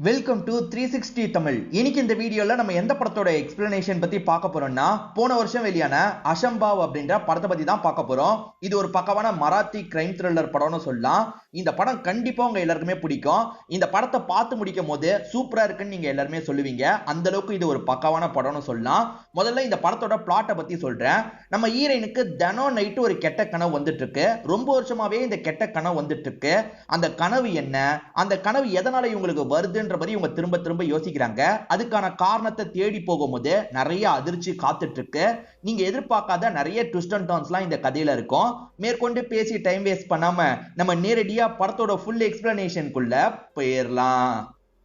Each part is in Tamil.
Welcome to 360 Tamil. இன்னைக்கு இந்த வீடியோல நம்ம எந்த படத்தோட எக்ஸ்பிளனேஷன் பத்தி பார்க்க போறோம்னா, போன வருஷம் வெளியான அசம்பாவ் அப்படின்ற படத்தை பத்தி தான் பார்க்க போறோம். இது ஒரு பக்கவான மராத்தி கிரைம் த்ரில்லர் படம்னு சொல்லலாம். இந்த படம் கண்டிப்பா உங்க எல்லாருக்குமே பிடிக்கும். இந்த படத்தை பார்த்து முடிக்கும் போது சூப்பரா இருக்குன்னு நீங்க எல்லாருமே சொல்லுவீங்க. அந்த அளவுக்கு இது ஒரு பக்கவான படம்னு சொல்லலாம். முதல்ல இந்த படத்தோட பிளாட்டை பத்தி சொல்றேன். நம்ம ஹீரோயினுக்கு தினம் நைட்டு ஒரு கெட்ட கனவு வந்துட்டு இருக்கு. ரொம்ப வருஷமாவே இந்த கெட்ட கனவு வந்துட்டு இருக்கு. அந்த கனவு என்ன, அந்த கனவு எதனால இவங்களுக்கு வருதுன்ற மாதிரி இவங்க திரும்ப திரும்ப யோசிக்கிறாங்க. அதுக்கான காரணத்தை தேடி போகும்போது நிறைய அதிர்ச்சி காத்துட்டு இருக்கு. நீங்க எதிர்பார்க்காத நிறைய ட்விஸ்ட் அண்ட் டர்ன்ஸ்லாம் இந்த கதையில இருக்கும். மேற்கொண்டு பேசி டைம் வேஸ்ட் பண்ணாம நம்ம நேரடியா படத்தோட ஃபுல் எக்ஸ்பிளனேஷனுக்குள்ள போயிடலாம்.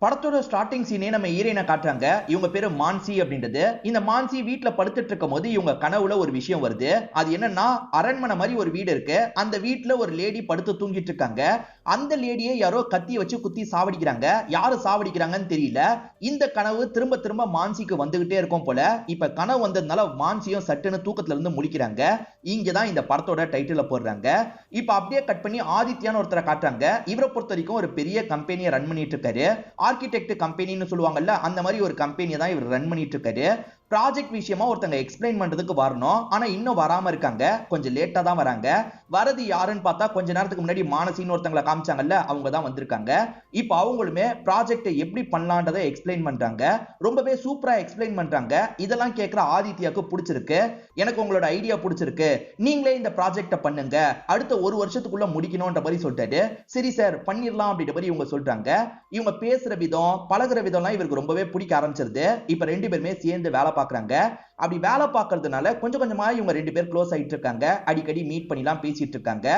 படத்தோட ஸ்டார்டிங் சீனே நம்ம ஹீரோயினை காட்டுறாங்க. இவங்க பேரு மான்சி அப்படின்றது. இந்த மான்சி வீட்டுல படுத்துட்டு இருக்கும் போது இவங்க கனவுல ஒரு விஷயம் வருது. அது என்னன்னா, அரண்மனை மாதிரி ஒரு வீடு இருக்கு. அந்த வீட்டுல ஒரு லேடி படுத்து தூங்கிட்டு இருக்காங்க. அந்த லேடியை யாரோ கத்தி வச்சு குத்தி சாவடிக்கிறாங்க. யாரு சாவடிக்கிறாங்கன்னு தெரியல. இந்த கனவு திரும்ப திரும்ப மான்சிக்கு வந்துகிட்டே இருக்கும் போல. இப்ப கனவு வந்ததுனால மான்சியும் சட்டுன்னு தூக்கத்துல இருந்து முழிக்கிறாங்க. இங்கதான் இந்த படத்தோட டைட்டில போடுறாங்க. இப்ப அப்படியே கட் பண்ணி ஆதித்யான்னு ஒருத்தரை காட்டுறாங்க. இவரை பொறுத்த வரைக்கும் ஒரு பெரிய கம்பெனியை ரன் பண்ணிட்டு இருக்காரு. ஆர்கிடெக்ட் கம்பெனின்னு சொல்லுவாங்கல்ல, அந்த மாதிரி ஒரு கம்பெனியை தான் இவர் ரன் பண்ணிட்டு இருக்காரு. ப்ராஜெக்ட் விஷயமா ஒருத்தங்க எக்ஸ்பிளைன் பண்றதுக்கு வரணும். ஆனா இன்னும் வராம இருக்காங்க. கொஞ்சம் லேட்டா தான் வராங்க. வரது யாருன்னு பார்த்தா கொஞ்ச நேரத்துக்கு முன்னாடி மானசின்னு ஒருத்தங்களை காமிச்சாங்கல்ல, அவங்க தான் வந்திருக்காங்க. இப்போ அவங்களுமே ப்ராஜெக்டை எப்படி பண்ணலான்றதை எக்ஸ்பிளைன் பண்றாங்க. ரொம்பவே சூப்பரா எக்ஸ்பிளைன் பண்றாங்க. இதெல்லாம் கேட்கிற ஆதித்யாக்கு பிடிச்சிருக்கு. எனக்கு உங்களோட ஐடியா பிடிச்சிருக்கு, நீங்களே இந்த ப்ராஜெக்டை பண்ணுங்க, அடுத்த ஒரு வருஷத்துக்குள்ள முடிக்கணும்ன்ற மாதிரி சொல்லிட்டாரு. சரி சார் பண்ணிடலாம் அப்படின்ற மாதிரி இவங்க சொல்றாங்க. இவங்க பேசுற விதம், பழகுற விதம்லாம் இவருக்கு ரொம்பவே பிடிக்க ஆரம்பிச்சிருது. இப்ப ரெண்டு பேருமே சேர்ந்து வேலை பார்க்கறாங்க. அப்படி வேலை பார்க்கறதுனால கொஞ்சம் கொஞ்சமா இவங்க ரெண்டு பேர் க்ளோஸ் ஆயிட்டு இருக்காங்க. அடிக்கடி மீட் பண்ணிலாம் பேசிட்டு இருக்காங்க.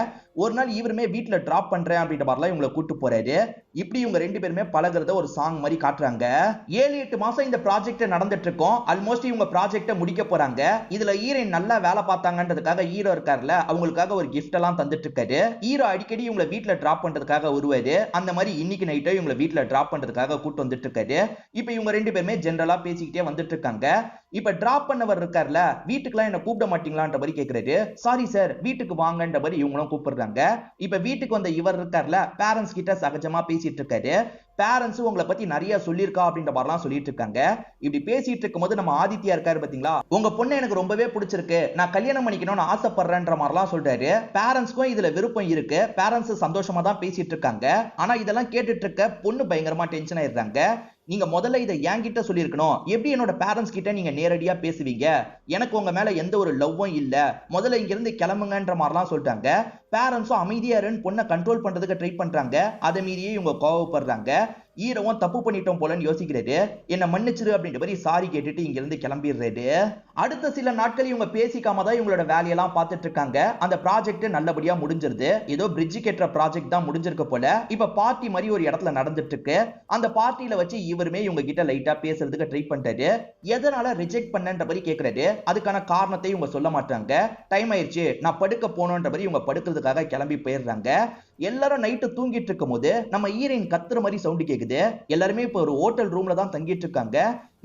ஒரு நாள் இவருமே வீட்டுல டிராப் பண்றேன் அப்படின்ற மாதிரிலாம் இவங்களை கூட்டு போறாரு. இப்படி இவங்க ரெண்டு பேருமே பழகுறத ஒரு சாங் மாதிரி காட்டுறாங்க. 7-8 மாசம் இந்த ப்ராஜெக்ட் நடந்துட்டு இருக்கும். ஆல்மோஸ்ட் இவங்க ப்ராஜெக்ட முடிக்க போறாங்க. இதுல ஹீரோயின் நல்லா வேலை பார்த்தாங்கன்றதுக்காக ஹீரோ இருக்காருல, அவங்களுக்காக ஒரு கிஃப்ட் எல்லாம் தந்துட்டு இருக்காரு. ஹீரோ அடிக்கடி இவங்களை வீட்டுல டிராப் பண்றதுக்காக வருவாரு. அந்த மாதிரி இன்னைக்கு நைட்டோ இவங்களை வீட்டுல டிராப் பண்றதுக்காக கூட்டு வந்துட்டு இருக்காரு. இப்ப இவங்க ரெண்டு பேருமே ஜெனரலா பேசிக்கிட்டே வந்துட்டு இருக்காங்க. இப்ப டிராப் பண்ணவர் இருக்கார்ல, வீட்டுக்குலாம் என்ன கூப்பிட மாட்டீங்களான்ற மாதிரி கேக்குறாரு. சாரி சார், வீட்டுக்கு வாங்கன்ற மாதிரி இவங்களும் கூப்பிடுறாங்க. இப்ப வீட்டுக்கு வந்த இவர் இருக்கார்ல, பேரண்ட்ஸ் கிட்ட சகஜமா பேசிட்டு இருக்காரு. பேரண்ட்ஸ் உங்களை பத்தி நிறைய சொல்லியிருக்கா அப்படின்ற மாதிரிலாம் சொல்லிட்டு இருக்காங்க. இப்படி பேசிட்டு இருக்கும்போது நம்ம ஆதித்யா இருக்காரு பாத்தீங்களா, உங்க பொண்ணு எனக்கு ரொம்பவே பிடிச்சிருக்கு, நான் கல்யாணம் பண்ணிக்கணும்னு ஆசைப்படுறேன்ற மாதிரிலாம் சொல்றாரு. பேரண்ட்ஸ்க்கும் இதுல விருப்பம் இருக்கு. பேரண்ட்ஸ் சந்தோஷமா தான் பேசிட்டு இருக்காங்க. ஆனா இதெல்லாம் கேட்டுட்டு இருக்க பொண்ணு பயங்கரமா டென்ஷன் ஆயிடுறாங்க. நீங்க முதல்ல இதை என்கிட்ட சொல்லியிருக்கணும். எப்படி என்னோட பேரண்ட்ஸ் கிட்ட நீங்க நேரடியா பேசுவீங்க? எனக்கு உங்க மேல எந்த ஒரு லவ்வும் இல்ல, முதல்ல இங்க இருந்து கிளம்புங்கன்ற மாதிரிலாம் சொல்லிட்டாங்க. பேரண்ட்ஸும் அமைதியாருன்னு பொண்ணை கண்ட்ரோல் பண்றதுக்கு ட்ரை பண்றாங்க. அதை மீறியே இவங்க கோவப்படுறாங்க. ஹீரோவும் தப்பு பண்ணிட்டோம் போலன்னு யோசிக்கிறாரு. என்ன மன்னிச்சிரு அப்படின்ற மாதிரி சாரி கேட்டுட்டு இங்க இருந்து கிளம்பிடுறாரு. அடுத்த சில நாட்கள் இவங்க பேசிக்காம தான் இவங்களோட வேலையெல்லாம் பார்த்துட்டு இருக்காங்க. அந்த ப்ராஜெக்ட் நல்லபடியா முடிஞ்சிருது. ஏதோ பிரிட்ஜ் கட்டுற ப்ராஜெக்ட் தான் முடிஞ்சிருக்க போல. இப்ப பார்ட்டி மாதிரி ஒரு இடத்துல நடந்துட்டு இருக்கு. அந்த பார்ட்டியில வச்சு இவருமே இவங்க கிட்ட லைட்டா பேசுறதுக்கு ட்ரை பண்றாரு. எதனால ரிஜெக்ட் பண்ணன்ற மாதிரி கேக்குறாரு. அதுக்கான காரணத்தை இவங்க சொல்ல மாட்டாங்க. டைம் ஆயிடுச்சு, நான் படுக்க போனோன்ற மாதிரி இவங்க படுக்கிறதுக்காக கிளம்பி போயிடுறாங்க. எல்லாரும் நைட்டு தூங்கிட்டு இருக்கும் போது நம்ம ஹீரோயின் கத்துற மாதிரி சவுண்ட் கேக்குது. எல்லாருமே இப்ப ஒரு ஹோட்டல் ரூம்ல தான் தங்கிட்டு இருக்காங்க.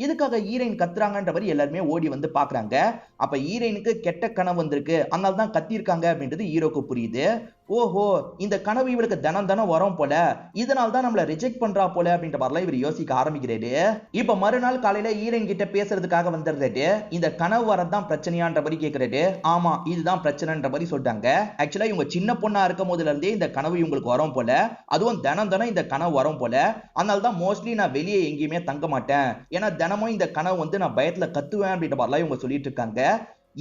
இதுக்காக ஹீரோயின் கத்துறாங்கன்ற மாதிரி எல்லாருமே ஓடி வந்து பாக்குறாங்க. அப்ப ஹீரோயினுக்கு கெட்ட கனவு வந்திருக்கு, அதனால தான் கத்திருக்காங்க அப்படின்றது ஹீரோக்கு புரியுது. ஓஹோ, இந்த கனவு இவளுக்கு தினம் தினம் வரும் போல, இதனால தான் நம்மள ரிஜெக்ட் பண்றா போல அப்படின்ற மாதிரிலாம் இவர் யோசிக்க ஆரம்பிக்கிறாரு. இப்ப மறுநாள் காலையில ஹீரோயின் கிட்ட பேசுறதுக்காக வந்துடுறாரு. இந்த கனவு வரதான் பிரச்சனையான்ற மாதிரி கேக்குறாரு. ஆமா, இதுதான் பிரச்சனைன்ற மாதிரி சொல்றாங்க. ஆக்சுவலா இவங்க சின்ன பொண்ணா இருக்கும் போதுல இருந்தே இந்த கனவு இவங்களுக்கு வரும் போல. அதுவும் தினம் தினம் இந்த கனவு வரும் போல. அதனால தான் மோஸ்ட்லி நான் வெளியே எங்கேயுமே தங்க மாட்டேன். ஏன்னா தினமும் இந்த கனவு வந்து நான் பயத்துல கத்துவேன் அப்படின்ற மாதிரிலாம் இவங்க சொல்லிட்டு இருக்காங்க.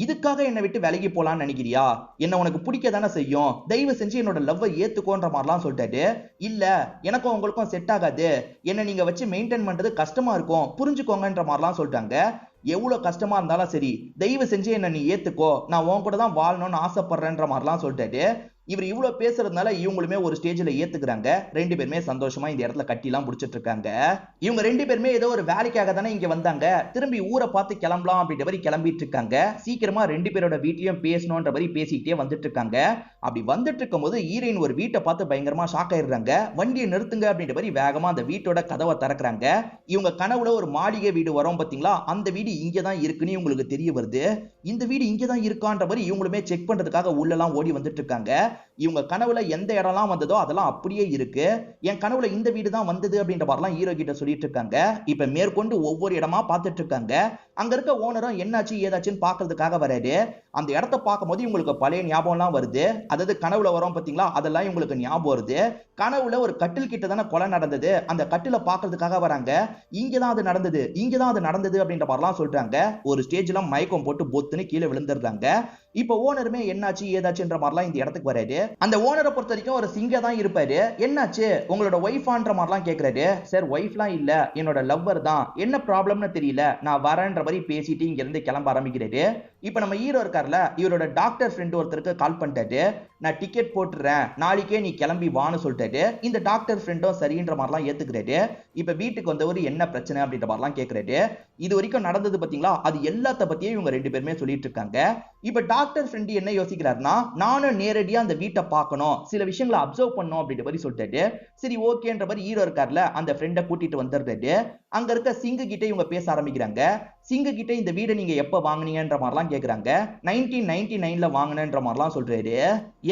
இதுக்காக என்னை விட்டு விலகி போலான்னு நினைக்கிறியா? என்ன உனக்கு பிடிக்க தானே செய்யும், தயவு செஞ்சு என்னோட லவ்வை ஏத்துக்கோன்ற மாதிரிலாம் சொல்லிட்டாரு. இல்ல, எனக்கும் உங்களுக்கும் செட் ஆகாது, என்ன நீங்க வச்சு மெயின்டைன் பண்றது கஷ்டமா இருக்கும், புரிஞ்சுக்கோங்கன்ற மாதிரிலாம் சொல்லிட்டாங்க. எவ்வளவு கஷ்டமா இருந்தாலும் சரி, தயவு செஞ்சு என்ன நீ ஏத்துக்கோ, நான் உன் கூட தான் வாழணும்னு ஆசைப்படுறேன்ற மாதிரிலாம் சொல்லிட்டாரு. இவர் இவ்வளவு பேசுறதுனால இவங்களுமே ஒரு ஸ்டேஜ்ல ஏத்துக்கிறாங்க. ரெண்டு பேருமே சந்தோஷமா இந்த இடத்துல கட்டிலாம் புடிச்சிட்டு இருக்காங்க. இவங்க ரெண்டு பேருமே ஏதோ ஒரு வேலைக்காக தானே இங்க வந்தாங்க, திரும்பி ஊரை பார்த்து கிளம்பலாம் அப்படின்ற மாதிரி கிளம்பிட்டு இருக்காங்க. சீக்கிரமா ரெண்டு பேரோட வீட்லயும் பேசணும்ன்ற மாதிரி பேசிக்கிட்டே வந்துட்டு இருக்காங்க. அப்படி வந்துட்டு இருக்கும் போது ஹீரோயின் ஒரு வீட்டை பார்த்து பயங்கரமா ஷாக் ஆயிடுறாங்க. வண்டியை நிறுத்துங்க அப்படின்ற மாதிரி வேகமா அந்த வீட்டோட கதவை திறக்கிறாங்க. இவங்க கனவுல ஒரு மாளிகை வீடு வரும் பாத்தீங்களா, அந்த வீடு இங்கதான் இருக்குன்னு இவங்களுக்கு தெரிய வருது. இந்த வீடு இங்கதான் இருக்கான்ற மாதிரி இவங்களுமே செக் பண்றதுக்காக உள்ளலாம் ஓடி வந்துட்டு இருக்காங்க. இவங்க கனவுல எந்த இடம்லாம் வந்ததோ அதெல்லாம் அப்படியே இருக்கு. என் கனவுல இந்த வீடு தான் வந்தது அப்படின்ற மாதிரிலாம் ஹீரோ கிட்ட சொல்லிட்டு இருக்காங்க. இப்ப மேற்கொண்டு ஒவ்வொரு இடமா பார்த்துட்டு இருக்காங்க. அங்க இருக்க ஓனரும் என்னாச்சு ஏதாச்சுன்னு பாக்குறதுக்காக வராரு. அந்த இடத்த பார்க்கும்போது இவங்களுக்கு பழைய ஞாபகம்லாம் வருது. அதாவது கனவுல வரோம் பாத்தீங்களா, அதெல்லாம் இவங்களுக்கு ஞாபகம் வருது. கனவுல ஒரு கட்டில் கிட்ட தானே கொலை நடந்தது, அந்த கட்டில பாக்குறதுக்காக வராங்க. இங்கதான் அது நடந்தது, இங்கதான் அது நடந்தது அப்படின்ற மாதிரிலாம் சொல்றாங்க. ஒரு ஸ்டேஜ்ல மயக்கம் போட்டு பொத்துன்னு கீழே விழுந்துடுறாங்க. இப்ப ஓனருமே என்னாச்சு ஏதாச்சுன்ற மாதிரிலாம் இந்த இடத்துக்கு வராரு. அந்த ஓனரை பொறுத்த வரைக்கும் ஒரு சிங்க தான் இருப்பாரு. என்னாச்சு உங்களோட ஒய்ஃபான்ற மாதிரிலாம் கேக்குறாரு. சார் ஒய்ஃப்லாம் இல்ல, என்னோட லவ்வர் தான், என்ன ப்ராப்ளம்னு தெரியல, நான் வரேன்ற மாதிரி பேசிட்டு இங்க இருந்து கிளம்ப ஆரம்பிக்கிறாரு. இப்ப நம்ம ஹீரோ இருக்கார்ல, இவரோட டாக்டர் ஃப்ரெண்ட் ஒருத்தருக்கு கால் பண்ணிட்டாரு. நான் டிக்கெட் போட்டுறேன், நாளைக்கே நீ கிளம்பி வான்னு சொல்லிட்டாரு. இந்த டாக்டர் ஃப்ரெண்டும் சரின்ற மாதிரிலாம் ஏத்துக்கிறாரு. இப்ப வீட்டுக்கு வந்தவர் என்ன பிரச்சனை அப்படின்ற மாதிரிலாம் கேக்குறாரு. இது வரைக்கும் நடந்தது பாத்தீங்களா, அது எல்லாத்த பத்தியும் இவங்க ரெண்டு பேருமே சொல்லிட்டு இருக்காங்க. இப்ப டாக்டர் ஃப்ரெண்ட் என்ன யோசிக்கிறாருன்னா, நானும் நேரடியா அந்த வீட்டை பார்க்கணும், சில விஷயங்களை அப்சர்வ் பண்ணணும் அப்படின்ற மாதிரி சொல்லிட்டாரு. சரி ஓகேன்ற மாதிரி ஹீரோ இருக்கார்ல, அந்த ஃப்ரெண்டை கூட்டிட்டு வந்துடுறாரு. அங்க இருக்க சிங்கு கிட்ட இவங்க பேச ஆரம்பிக்கிறாங்க. சிங்கு கிட்ட இந்த வீடை நீங்க எப்ப வாங்குனீங்கன்ற மாதிரிலாம் கேக்குறாங்க. 1999ல வாங்கினன்ற மாதிரிலாம் சொல்றாரு.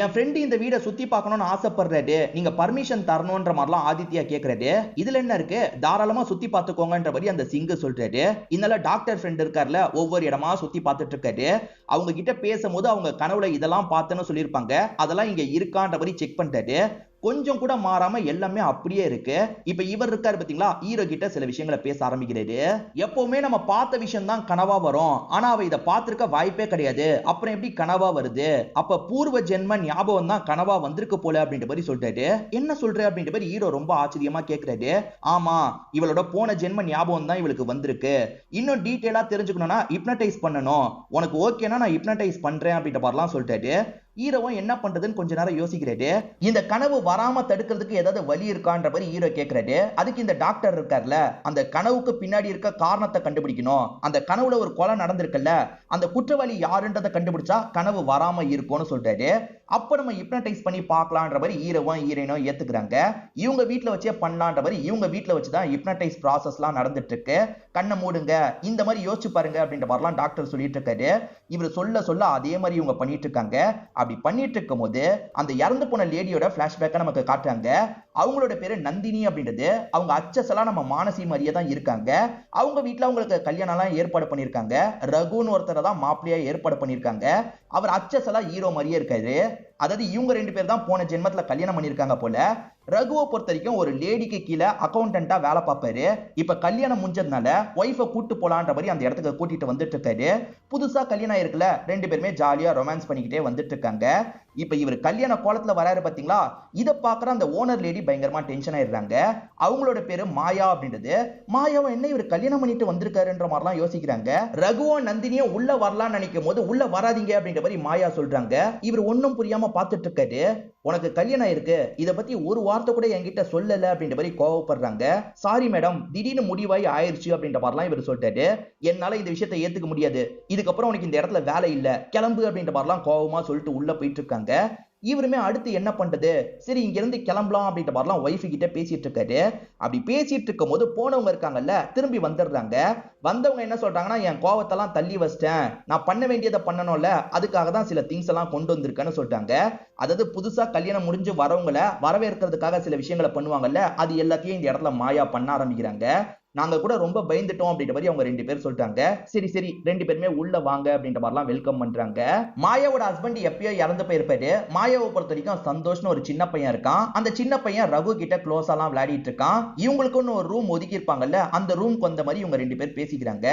என் ஃப்ரெண்ட் இந்த வீடை சுத்தி பார்க்கணும்னு ஆசைப்படுறாரு, நீங்க பர்மிஷன் தரணும்ன்ற மாதிரிலாம் ஆதித்யா கேக்குறாரு. இதுல என்ன இருக்கு, தாராளமா சுத்தி பார்த்துக்கோங்கன்ற மாதிரி அந்த சிங்கு சொல்றாரு. இதனால டாக்டர் ஃப்ரெண்ட் இருக்கார்ல, ஒவ்வொரு இடமா சுத்தி பார்த்துட்டு இருக்காரு. அவங்க கிட்ட பேசும்போது அவங்க கனவுல இதெல்லாம் பார்த்தேன்னு சொல்லியிருப்பாங்க, அதெல்லாம் இங்க இருக்கான்ற மாதிரி செக் பண்ணிட்டாரு. கொஞ்சம் கூட மாறாம எல்லாமே அப்படியே இருக்கு. இப்ப இவர் இருக்காரு பாத்தீங்களா, ஹீரோ கிட்ட சில விஷயங்களை பேச ஆரம்பிக்கிறாரு. எப்பவுமே நம்ம பார்த்த விஷயம் தான் கனவா வரும், ஆனா அவ இதை பார்த்திருக்க வாய்ப்பே கிடையாது, அப்புறம் எப்படி கனவா வருது, அப்ப பூர்வ ஜென்ம ஞாபகம் தான் கனவா வந்திருக்கு போல அப்படின்ற மாதிரி சொல்றாரு. என்ன சொல்ற அப்படின்ற மாதிரி ஹீரோ ரொம்ப ஆச்சரியமா கேக்குறாரு. ஆமா, இவளோட போன ஜென்ம ஞாபகம் தான் இவளுக்கு வந்திருக்கு. இன்னும் டீடைலா தெரிஞ்சுக்கணும்னா ஹிப்னடைஸ் பண்ணணும், உனக்கு ஓகேனா நான் ஹிப்னடைஸ் பண்றேன் அப்படின்ற மாதிரிலாம் சொல்லிட்டாரு. ஹீரோவும் என்ன பண்றதுன்னு கொஞ்ச நேரம் யோசிக்கிறாரு. இந்த கனவு வராம தடுக்கிறதுக்கு ஏதாவது வழி இருக்கான்ற மாதிரி ஹீரோ கேக்குறாரு. அதுக்கு இந்த டாக்டர் இருக்கார்ல, அந்த கனவுக்கு பின்னாடி இருக்க காரணத்தை கண்டுபிடிக்கணும், அந்த கனவுல ஒரு கொலை நடந்திருக்குல்ல, அந்த குற்றவாளி யாருன்றதை கண்டுபிடிச்சா கனவு வராம இருக்கும்னு சொல்றாரு. அப்ப நம்ம ஹிப்னடைஸ் பண்ணி பார்க்கலான்ற மாதிரி ஹீரோவும் ஹீரோயினும் ஏத்துக்கிறாங்க. இவங்க வீட்டுல வச்சே பண்ணலான்ற மாதிரி இவங்க வீட்டுல வச்சுதான் ஹிப்னடைஸ் ப்ராசஸ்லாம் நடந்துட்டு இருக்கு. கண்ணை மூடுங்க, இந்த மாதிரி யோசிச்சு பாருங்க அப்படின்ற மாதிரிலாம் டாக்டர் சொல்லிட்டு இருக்காரு. இவர் சொல்ல சொல்ல அதே மாதிரி இவங்க பண்ணிட்டு இருக்காங்க. அப்படி பண்ணிட்டு இருக்கும் போது அந்த இறந்து போன லேடியோட பிளாஷ்பேக்கை நமக்கு காட்டுறாங்க. அவங்களோட பேரு நந்தினி அப்படின்றது. அவங்க அச்சஸெல்லாம் நம்ம மானசி மாதிரியே தான் இருக்காங்க. அவங்க வீட்டுல அவங்களுக்கு கல்யாணம் எல்லாம் ஏற்பாடு பண்ணிருக்காங்க. ரகுன்னு ஒருத்தரை தான் மாப்பிள்ளையா ஏற்பாடு பண்ணிருக்காங்க. அவர் அச்சஸெல்லாம் ஹீரோ மாதிரியே இருக்காரு. அதாவது இவங்க ரெண்டு பேர் தான் போன ஜென்மத்துல கல்யாணம் பண்ணிருக்காங்க போல. ரகுவை பொறுத்த வரைக்கும் ஒரு லேடிக்கு கீழே அக்கௌண்டன்ட்டா வேலை பார்ப்பாரு. இப்ப கல்யாணம் முடிஞ்சதுனால ஒய்ஃபை கூட்டு போலான்ற மாதிரி அந்த இடத்துக்கு கூட்டிட்டு வந்துட்டு இருக்காரு. புதுசா கல்யாணம் ஆயிருக்குல, ரெண்டு பேருமே ஜாலியா ரொமான்ஸ் பண்ணிக்கிட்டே வந்துட்டு இருக்காங்க. இப்ப இவர் கல்யாண கோலத்துல வராரு பாத்தீங்களா, இத பாக்குற அந்த ஓனர் லேடி பயங்கரமா டென்ஷன் ஆயிடுறாங்க. அவங்களோட பேரு மாயா அப்படின்றது. மாயாவை என்ன இவர் கல்யாணம் பண்ணிட்டு வந்திருக்காருன்ற மாதிரிலாம் யோசிக்கிறாங்க. ரகுவும் நந்தினியும் உள்ள வரலாம்னு நினைக்கும் போது உள்ள வராதீங்க அப்படின்ற மாதிரி மாயா சொல்றாங்க. இவர் ஒன்னும் புரியாம பார்த்துட்டு இருக்காரு. உனக்கு கல்யாணம் ஆயிருக்கு, இத பத்தி ஒரு வார்த்தை கூட என்கிட்ட சொல்லல அப்படின்ற மாதிரி கோவப்படுறாங்க. சாரி மேடம், திடீர்னு முடிவாய் ஆயிருச்சு அப்படின்ற மாதிரிலாம் இவர் சொல்லிட்டாரு. என்னால இந்த விஷயத்தை ஏத்துக்க முடியாது, இதுக்கப்புறம் உனக்கு இந்த இடத்துல வேலை இல்ல, கிளம்பு அப்படின்ற மாதிரிலாம் கோவமா சொல்லிட்டு உள்ள போயிட்டு இருக்காங்க. இவருமே அடுத்து என்ன பண்றது, சரி இங்க இருந்து கிளம்பலாம் அப்படின்ற மாதிரிலாம் ஒய்ஃபு கிட்ட பேசிட்டு இருக்காரு. அப்படி பேசிட்டு இருக்கும் போது போனவங்க இருக்காங்கல்ல, திரும்பி வந்துடுறாங்க. வந்தவங்க என்ன சொல்றாங்கன்னா, என் கோவத்தெல்லாம் தள்ளி வச்சிட்டேன், நான் பண்ண வேண்டியதை பண்ணணும்ல, அதுக்காக தான் சில திங்ஸ் எல்லாம் கொண்டு வந்திருக்கேன்னு சொல்லிட்டாங்க. அதாவது புதுசா கல்யாணம் முடிஞ்சு வரவங்களை வரவேற்கிறதுக்காக சில விஷயங்களை பண்ணுவாங்கல்ல, அது எல்லாத்தையும் இந்த இடத்துல மாயா பண்ண ஆரம்பிக்கிறாங்க. நாங்க கூட ரொம்ப பயந்துட்டோம் அப்படின்ற மாதிரி அவங்க ரெண்டு பேர் சொல்லிட்டாங்க. சரி சரி, ரெண்டு பேருமே உள்ள வாங்க அப்படின்ற மாதிரிலாம் வெல்கம் பண்றாங்க. மாயாவோட ஹஸ்பண்ட் எப்பயோ இறந்து போயிருப்பாரு. மாயாவை பொறுத்த வரைக்கும் சந்தோஷ்னு ஒரு சின்ன பையன் இருக்கான். அந்த சின்ன பையன் ரகு கிட்ட க்ளோஸா எல்லாம் விளையாடிட்டு இருக்கான். இவங்களுக்குன்னு ஒரு ரூம் ஒதுக்கி இருப்பாங்கல்ல, அந்த ரூம்க்கு வந்த மாதிரி இவங்க ரெண்டு பேர் பேசிக்கிறாங்க.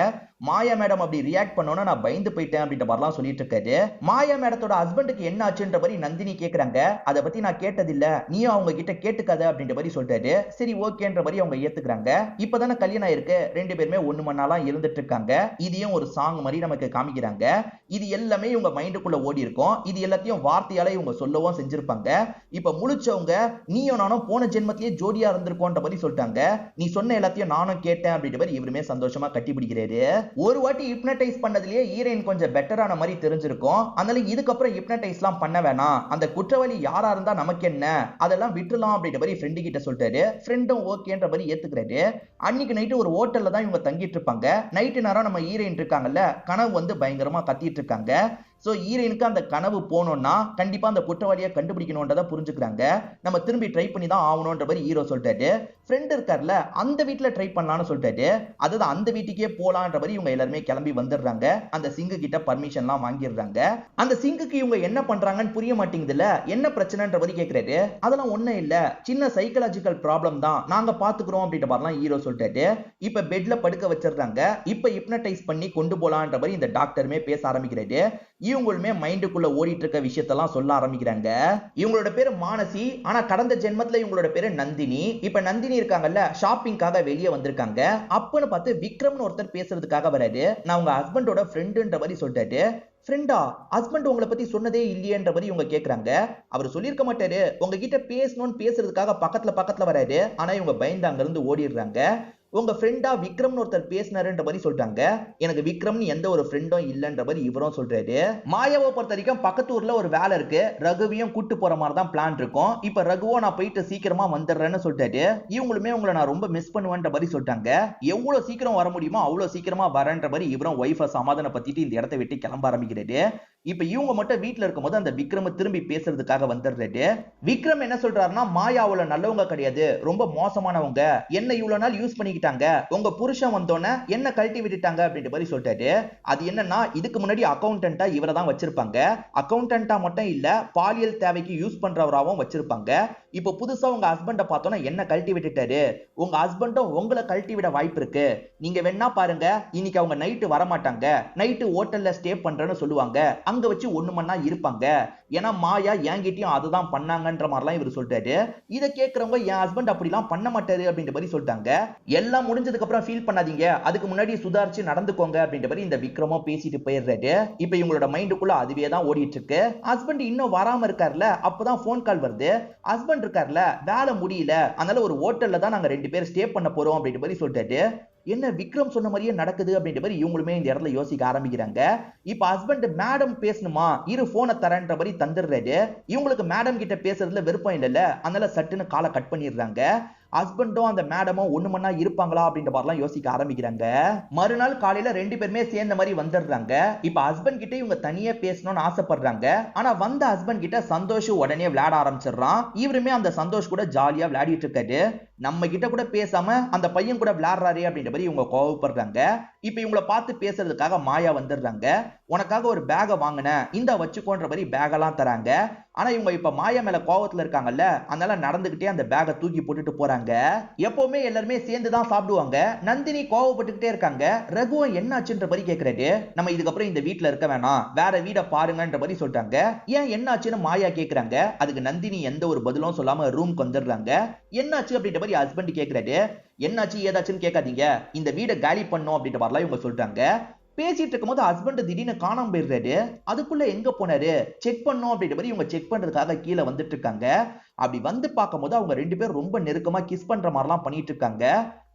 மாயா மேடம் அப்படி ரியாக்ட் பண்ணோன்னா நான் பயந்து போயிட்டேன் அப்படின்ற மாதிரிலாம் சொல்லிட்டு இருக்காரு. மாயா மேடத்தோட ஹஸ்பண்டுக்கு என்ன ஆச்சுன்ற மாதிரி நந்தினி கேக்குறாங்க. அதை பத்தி நான் கேட்டதில்ல, நீயும் அவங்க கிட்ட கேட்டுக்காத அப்படின்ற மாதிரி சொல்றாரு. சரி ஓகேன்ற மாதிரி அவங்க ஏத்துக்கிறாங்க. இப்பதானே கல்யாணம் இருக்கு, ரெண்டு பேருமே ஒண்ணு மண்ணாலாம் இருந்துட்டு இருக்காங்க. இதையும் ஒரு சாங் மாதிரி நமக்கு காமிக்கிறாங்க. இது எல்லாமே இவங்க மைண்டுக்குள்ள ஓடி இருக்கும். இது எல்லாத்தையும் வார்த்தையால இவங்க சொல்லவும் செஞ்சிருப்பாங்க. இப்ப முழிச்சவங்க நீயும் நானும் போன ஜென்மத்திலேயே ஜோடியா இருந்திருக்கோன்ற மாதிரி சொல்லிட்டாங்க. நீ சொன்ன எல்லாத்தையும் நானும் கேட்டேன் அப்படின்ற மாதிரி இவருமே சந்தோஷமா கட்டி பிடிக்கிறாரு. ஒரு வாட்டி ஹிப்னடைஸ் பண்ணதுலயே ஹீரோயின் கொஞ்சம் பெட்டரான மாதிரி தெரிஞ்சிருக்கும். அதனால இதுக்கப்புறம் ஹிப்னடைஸ்லாம் பண்ண வேணாம், அந்த குற்றவாளி யாரா இருந்தா நமக்கு என்ன, அதெல்லாம் விட்டுலாம் அப்படின்ற மாதிரி ஃப்ரெண்டு கிட்ட சொல்லிட்டாரு. ஃப்ரெண்டும் ஓகேன்ற மாதிரி ஏத்துக்கிறாரு. அன்னைக்கு நைட்டு ஒரு ஹோட்டல்ல தான் இவங்க தங்கிட்டு இருப்பாங்க. நைட்டு நேரம் நம்ம ஹீரோயின் இருக்காங்கல்ல, கனவு வந்து பயங்கரமா கத்திட்டு இருக்காங்க. சோ ஹீரோயினுக்கு அந்த கனவு போனோம்னா கண்டிப்பா அந்த குற்றவாளியை கண்டுபிடிக்கணும்ன்றத புரிஞ்சுக்கிறாங்க. நம்ம திரும்பி ட்ரை பண்ணி தான் ஆகணும்ன்ற மாதிரி ஹீரோ சொல்லிட்டாரு. ஃப்ரெண்ட் இருக்கார்ல அந்த வீட்ல ட்ரை பண்ணலாம்னு சொல்லிட்டாரு. அதாவது அந்த வீட்டுக்கே போலான்ற மாதிரி இவங்க எல்லாருமே கிளம்பி வந்துடுறாங்க. அந்த சிங்கு கிட்ட பர்மிஷன்லாம் வாங்கிடுறாங்க. அந்த சிங்குக்கு இவங்க என்ன பண்றாங்கன்னு புரிய மாட்டேங்குதுல, என்ன பிரச்சனைன்ற மாதிரி கேக்குறாரு. அதெல்லாம் ஒண்ணும் இல்ல, சின்ன சைக்காலஜிக்கல் ப்ராப்ளம் தான், நாங்க பாத்துக்கிறோம் அப்படின்ற மாதிரிலாம் ஹீரோ சொல்லிட்டாரு. இப்ப பெட்ல படுக்க வச்சிடுறாங்க. இப்ப ஹிப்னடைஸ் பண்ணி கொண்டு போலான்ற மாதிரி இந்த டாக்டருமே பேச ஆரம்பிக்கிறாரு. இவங்களுமே மைண்டுக்குள்ள ஓடிட்டு இருக்க விஷயத்தெல்லாம் சொல்ல ஆரம்பிக்கிறாங்க. இவங்களோட பேரு மானசி, ஆனா கடந்த ஜென்மத்துல இவங்களோட பேரு நந்தினி. இப்ப நந்தினி இருக்காங்கல்ல, ஷாப்பிங்காக வெளியே வந்திருக்காங்க. அப்பன்னு பார்த்து விக்ரம்னு ஒருத்தர் பேசுறதுக்காக வராரு. நான் உங்க ஹஸ்பண்டோட ஃப்ரெண்டுன்ற மாதிரி சொல்லிட்டாரு. ஃப்ரெண்டா? ஹஸ்பண்ட் உங்களை பத்தி சொன்னதே இல்லையன்ற மாதிரி இவங்க கேக்குறாங்க. அவர் சொல்லியிருக்க மாட்டாரு, உங்ககிட்ட பேசணும்னு பேசுறதுக்காக பக்கத்துல வராரு. ஆனா இவங்க பயந்து அங்க இருந்து ஓடிடுறாங்க. உங்க ஃப்ரெண்டா விக்ரம்னு ஒருத்தர் பேசினாருன்ற மாதிரி சொல்றாங்க. எனக்கு விக்ரம்னு எந்த ஒரு ஃப்ரெண்டும் இல்லன்ற மாதிரி இவரும் சொல்றாரு. மாயாவை பொறுத்த வரைக்கும் பக்கத்து ஊர்ல ஒரு வேலை இருக்கு, ரகுவையும் கூட்டு போற மாதிரி தான் பிளான் இருக்கும். இப்ப ரகுவோ நான் போயிட்டு சீக்கிரமா வந்துடுறேன்னு சொல்லிட்டாரு. இவங்களுமே உங்களை நான் ரொம்ப மிஸ் பண்ணுவேன்ற மாதிரி சொல்றாங்க. எவ்வளவு சீக்கிரம் வர முடியுமோ அவ்வளவு சீக்கிரமா வரேன்ற மாதிரி இவரும் ஒய்ஃபை சமாதானப்படுத்திட்டு இந்த இடத்தை விட்டு கிளம்ப ஆரம்பிக்கிறாரு. இப்ப இவங்க மட்டும் வீட்டுல இருக்கும்போது அந்த விக்ரம் திரும்பி பேசுறதுக்காக வந்துடுறாரு. விக்ரம் என்ன சொல்றாருன்னா, மாயா அவ்வளவு நல்லவங்க கிடையாது, ரொம்ப மோசமானவங்க, என்ன இவ்வளவு நாள் யூஸ் பண்ணிக்கிட்டாங்க, உங்க புருஷன் வந்தோன்னே என்ன கழட்டி விட்டுட்டாங்க அப்படின்ற மாதிரி சொல்லிட்டாரு. அது என்னன்னா, இதுக்கு முன்னாடி அக்கௌண்டன்ட்டா இவரை தான் வச்சிருப்பாங்க. அக்கௌண்டன்ட்டா மட்டும் இல்ல, பாலியல் தேவைக்கு யூஸ் பண்றவராகவும் வச்சிருப்பாங்க. இப்போ புதுசா உங்க ஹஸ்பண்ட பார்த்தோன்னா என்ன கழட்டி விட்டுட்டாரு, உங்க ஹஸ்பண்டும் உங்களை கழட்டி விட வாய்ப்பு இருக்கு. நீங்க வேணா பாருங்க, இன்னைக்கு அவங்க நைட்டு வரமாட்டாங்க, நைட்டு ஹோட்டல்ல ஸ்டே பண்றேன்னு சொல்லுவாங்க, அங்க வச்சு ஒண்ணு மண்ணா இருப்பாங்க. ஏன்னா மாயா என்கிட்டயும் அதுதான் பண்ணாங்கன்ற மாதிரிலாம் இவர் சொல்லிட்டாரு. இதை கேட்கறவங்க என் ஹஸ்பண்ட் அப்படிலாம் பண்ண மாட்டாரு அப்படின்ற மாதிரி சொல்லிட்டாங்க. எல்லாம் முடிஞ்சதுக்கு அப்புறம் ஃபீல் பண்ணாதீங்க, அதுக்கு முன்னாடி சுதாரிச்சு நடந்துக்கோங்க அப்படின்ற மாதிரி இந்த விக்ரமும் பேசிட்டு போயிடுறாரு. இப்ப இவங்களோட மைண்டுக்குள்ள அதுவே தான் ஓடிட்டு இருக்கு. ஹஸ்பண்ட் இன்னும் வராம இருக்காருல, அப்பதான் போன் கால் வருது. ஹஸ்பண்ட் இருக்காருல, வேலை முடியல, அதனால ஒரு ஹோட்டல்ல தான் நாங்க 2 பேர் ஸ்டே பண்ண போறோம் அப்படின்ற மாதிரி சொல்லிட்டாரு. என்ன விக்ரம் சொன்ன மாதிரியே நடக்குது அப்படின்ற மாதிரி இவங்களுமே இந்த இடத்துல யோசிக்க ஆரம்பிக்கிறாங்க. இப்ப ஹஸ்பண்ட் மேடம் பேசணுமா, இரு போனை தரேன்ற மாதிரி தந்துடுறாரு. இவங்களுக்கு மேடம் கிட்ட பேசுறதுல விருப்பம் இல்லைல்ல, அதனால சட்டுன்னு காலை கட் பண்ணிடுறாங்க. ஹஸ்பண்டும் அந்த மேடமும் ஒண்ணு மண்ணா இருப்பாங்களா அப்படின்ற மாதிரிலாம் யோசிக்க ஆரம்பிக்கிறாங்க. மறுநாள் காலையில 2 பேருமே சேர்ந்த மாதிரி வந்துடுறாங்க. இப்ப ஹஸ்பண்ட் கிட்ட இவங்க தனியா பேசணும்னு ஆசைப்படுறாங்க. ஆனா வந்த ஹஸ்பண்ட் கிட்ட சந்தோஷ் உடனே விளையாட ஆரம்பிச்சிடுறான். இவருமே அந்த சந்தோஷ் கூட ஜாலியா விளையாடிட்டு இருக்காரு. நம்ம கிட்ட கூட பேசாம அந்த பையன் கூட விளையாடுறாரு அப்படின்ற மாதிரி இவங்க கோவப்படுறாங்க. இப்ப இவங்கள பார்த்து பேசுறதுக்காக மாயா வந்துடுறாங்க. உனக்காக ஒரு பேக வாங்கினேன், இந்த வச்சுக்கோன்ற மாதிரி பேகெல்லாம் தராங்க. ஆனா இவங்க இப்ப மாயா மேல கோவத்துல இருக்காங்கல்ல, அதனால நடந்துகிட்டே அந்த பேக தூக்கி போட்டுட்டு போறாங்க. எப்பவுமே எல்லாருமே சேர்ந்து தான் சாப்பிடுவாங்க. நந்தினி கோவப்பட்டுக்கிட்டே இருக்காங்க. ரகுவன் என்னாச்சுன்ற மாதிரி கேக்குறாரு. நம்ம இதுக்கப்புறம் இந்த வீட்டுல இருக்க வேணாம், வேற வீட பாருங்கன்ற மாதிரி சொல்றாங்க. ஏன் என்னாச்சுன்னு மாயா கேக்குறாங்க. அதுக்கு நந்தினி எந்த ஒரு பதிலும் சொல்லாம ரூம்க்கு வந்துடுறாங்க. என்னாச்சு அப்படின்ற மாதிரி ஹஸ்பண்ட் கேக்குறாரு. என்னாச்சு ஏதாச்சுன்னு கேட்காதீங்க, இந்த வீடை காலி பண்ணும் அப்படின்ற மாதிரிலாம் இவங்க சொல்றாங்க. பேசிட்டு இருக்கும்போது ஹஸ்பண்ட் திடீர்னு காணாம போயிடுறாரு. அதுக்குள்ள எங்க போனாரு செக் பண்ணும் அப்படின்ற மாதிரி இவங்க செக் பண்றதுக்காக கீழே வந்துட்டு இருக்காங்க. அப்படி வந்து பார்க்கும்போது அவங்க 2 பேரும் ரொம்ப நெருக்கமா கிஸ் பண்ற மாதிரிலாம் பண்ணிட்டு இருக்காங்க.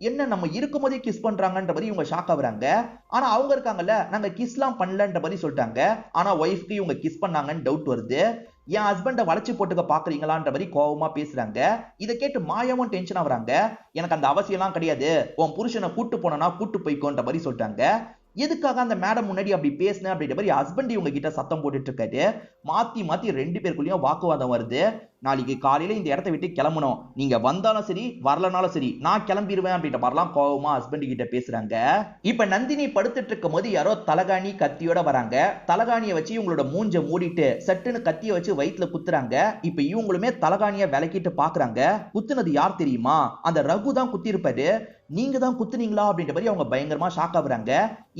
என்ன நம்ம இருக்கும் போதே கிஸ் பண்றாங்கன்ற மாதிரி இவங்க ஷாக் ஆகுறாங்க. ஆனா அவங்க இருக்காங்கல்ல, நாங்க கிஸ்லாம் பண்ணலன்ற மாதிரி சொல்லிட்டாங்க. ஆனா ஒய்ஃப்க்கு இவங்க கிஸ் பண்ணாங்கன்னு டவுட் வருது. என் ஹஸ்பண்ட வளைச்சு போட்டுக்க பாக்குறீங்களான்ற மாதிரி கோவமா பேசுறாங்க. இதை கேட்டு மாயாவும் டென்ஷன் ஆகுறாங்க. எனக்கு அந்த அவசியம் எல்லாம் கிடையாது, உன் புருஷனை கூட்டு போனா கூட்டு போய்க்கோன்ற மாதிரி சொல்லிட்டாங்க. எதுக்காக அந்த மேடம் முன்னாடி அப்படி பேசின அப்படின்ற மாதிரி ஹஸ்பண்ட் இவங்க கிட்ட சத்தம் போட்டுட்டு இருக்காரு. மாத்தி 2 பேருக்குள்ளயும் வாக்குவாதம் வருது. நாளைக்கு காலையில இந்த இடத்தை விட்டு கிளம்பணும், நீங்க வந்தாலும் சரி வரலனாலும் சரி நான் கிளம்பிடுவேன் அப்படின்ற மாதிரிலாம் கோவமா ஹஸ்பண்ட் கிட்ட பேசுறாங்க. இப்ப நந்தினி படுத்துட்டு இருக்கும் போது யாரோ தலகாணி கத்தியோட வராங்க. தலகாணியை வச்சு இவங்களோட மூஞ்ச மூடிட்டு சட்டுன்னு கத்திய வச்சு வயிற்றுல குத்துறாங்க. இப்ப இவங்களுமே தலகாணிய விளக்கிட்டு பாக்குறாங்க. குத்துனது யார் தெரியுமா, அந்த ரகு தான் குத்தி இருப்பாரு. நீங்க தான் குத்துனீங்களா அப்படின்ற மாதிரி அவங்க பயங்கரமா ஷாக் ஆகுறாங்க.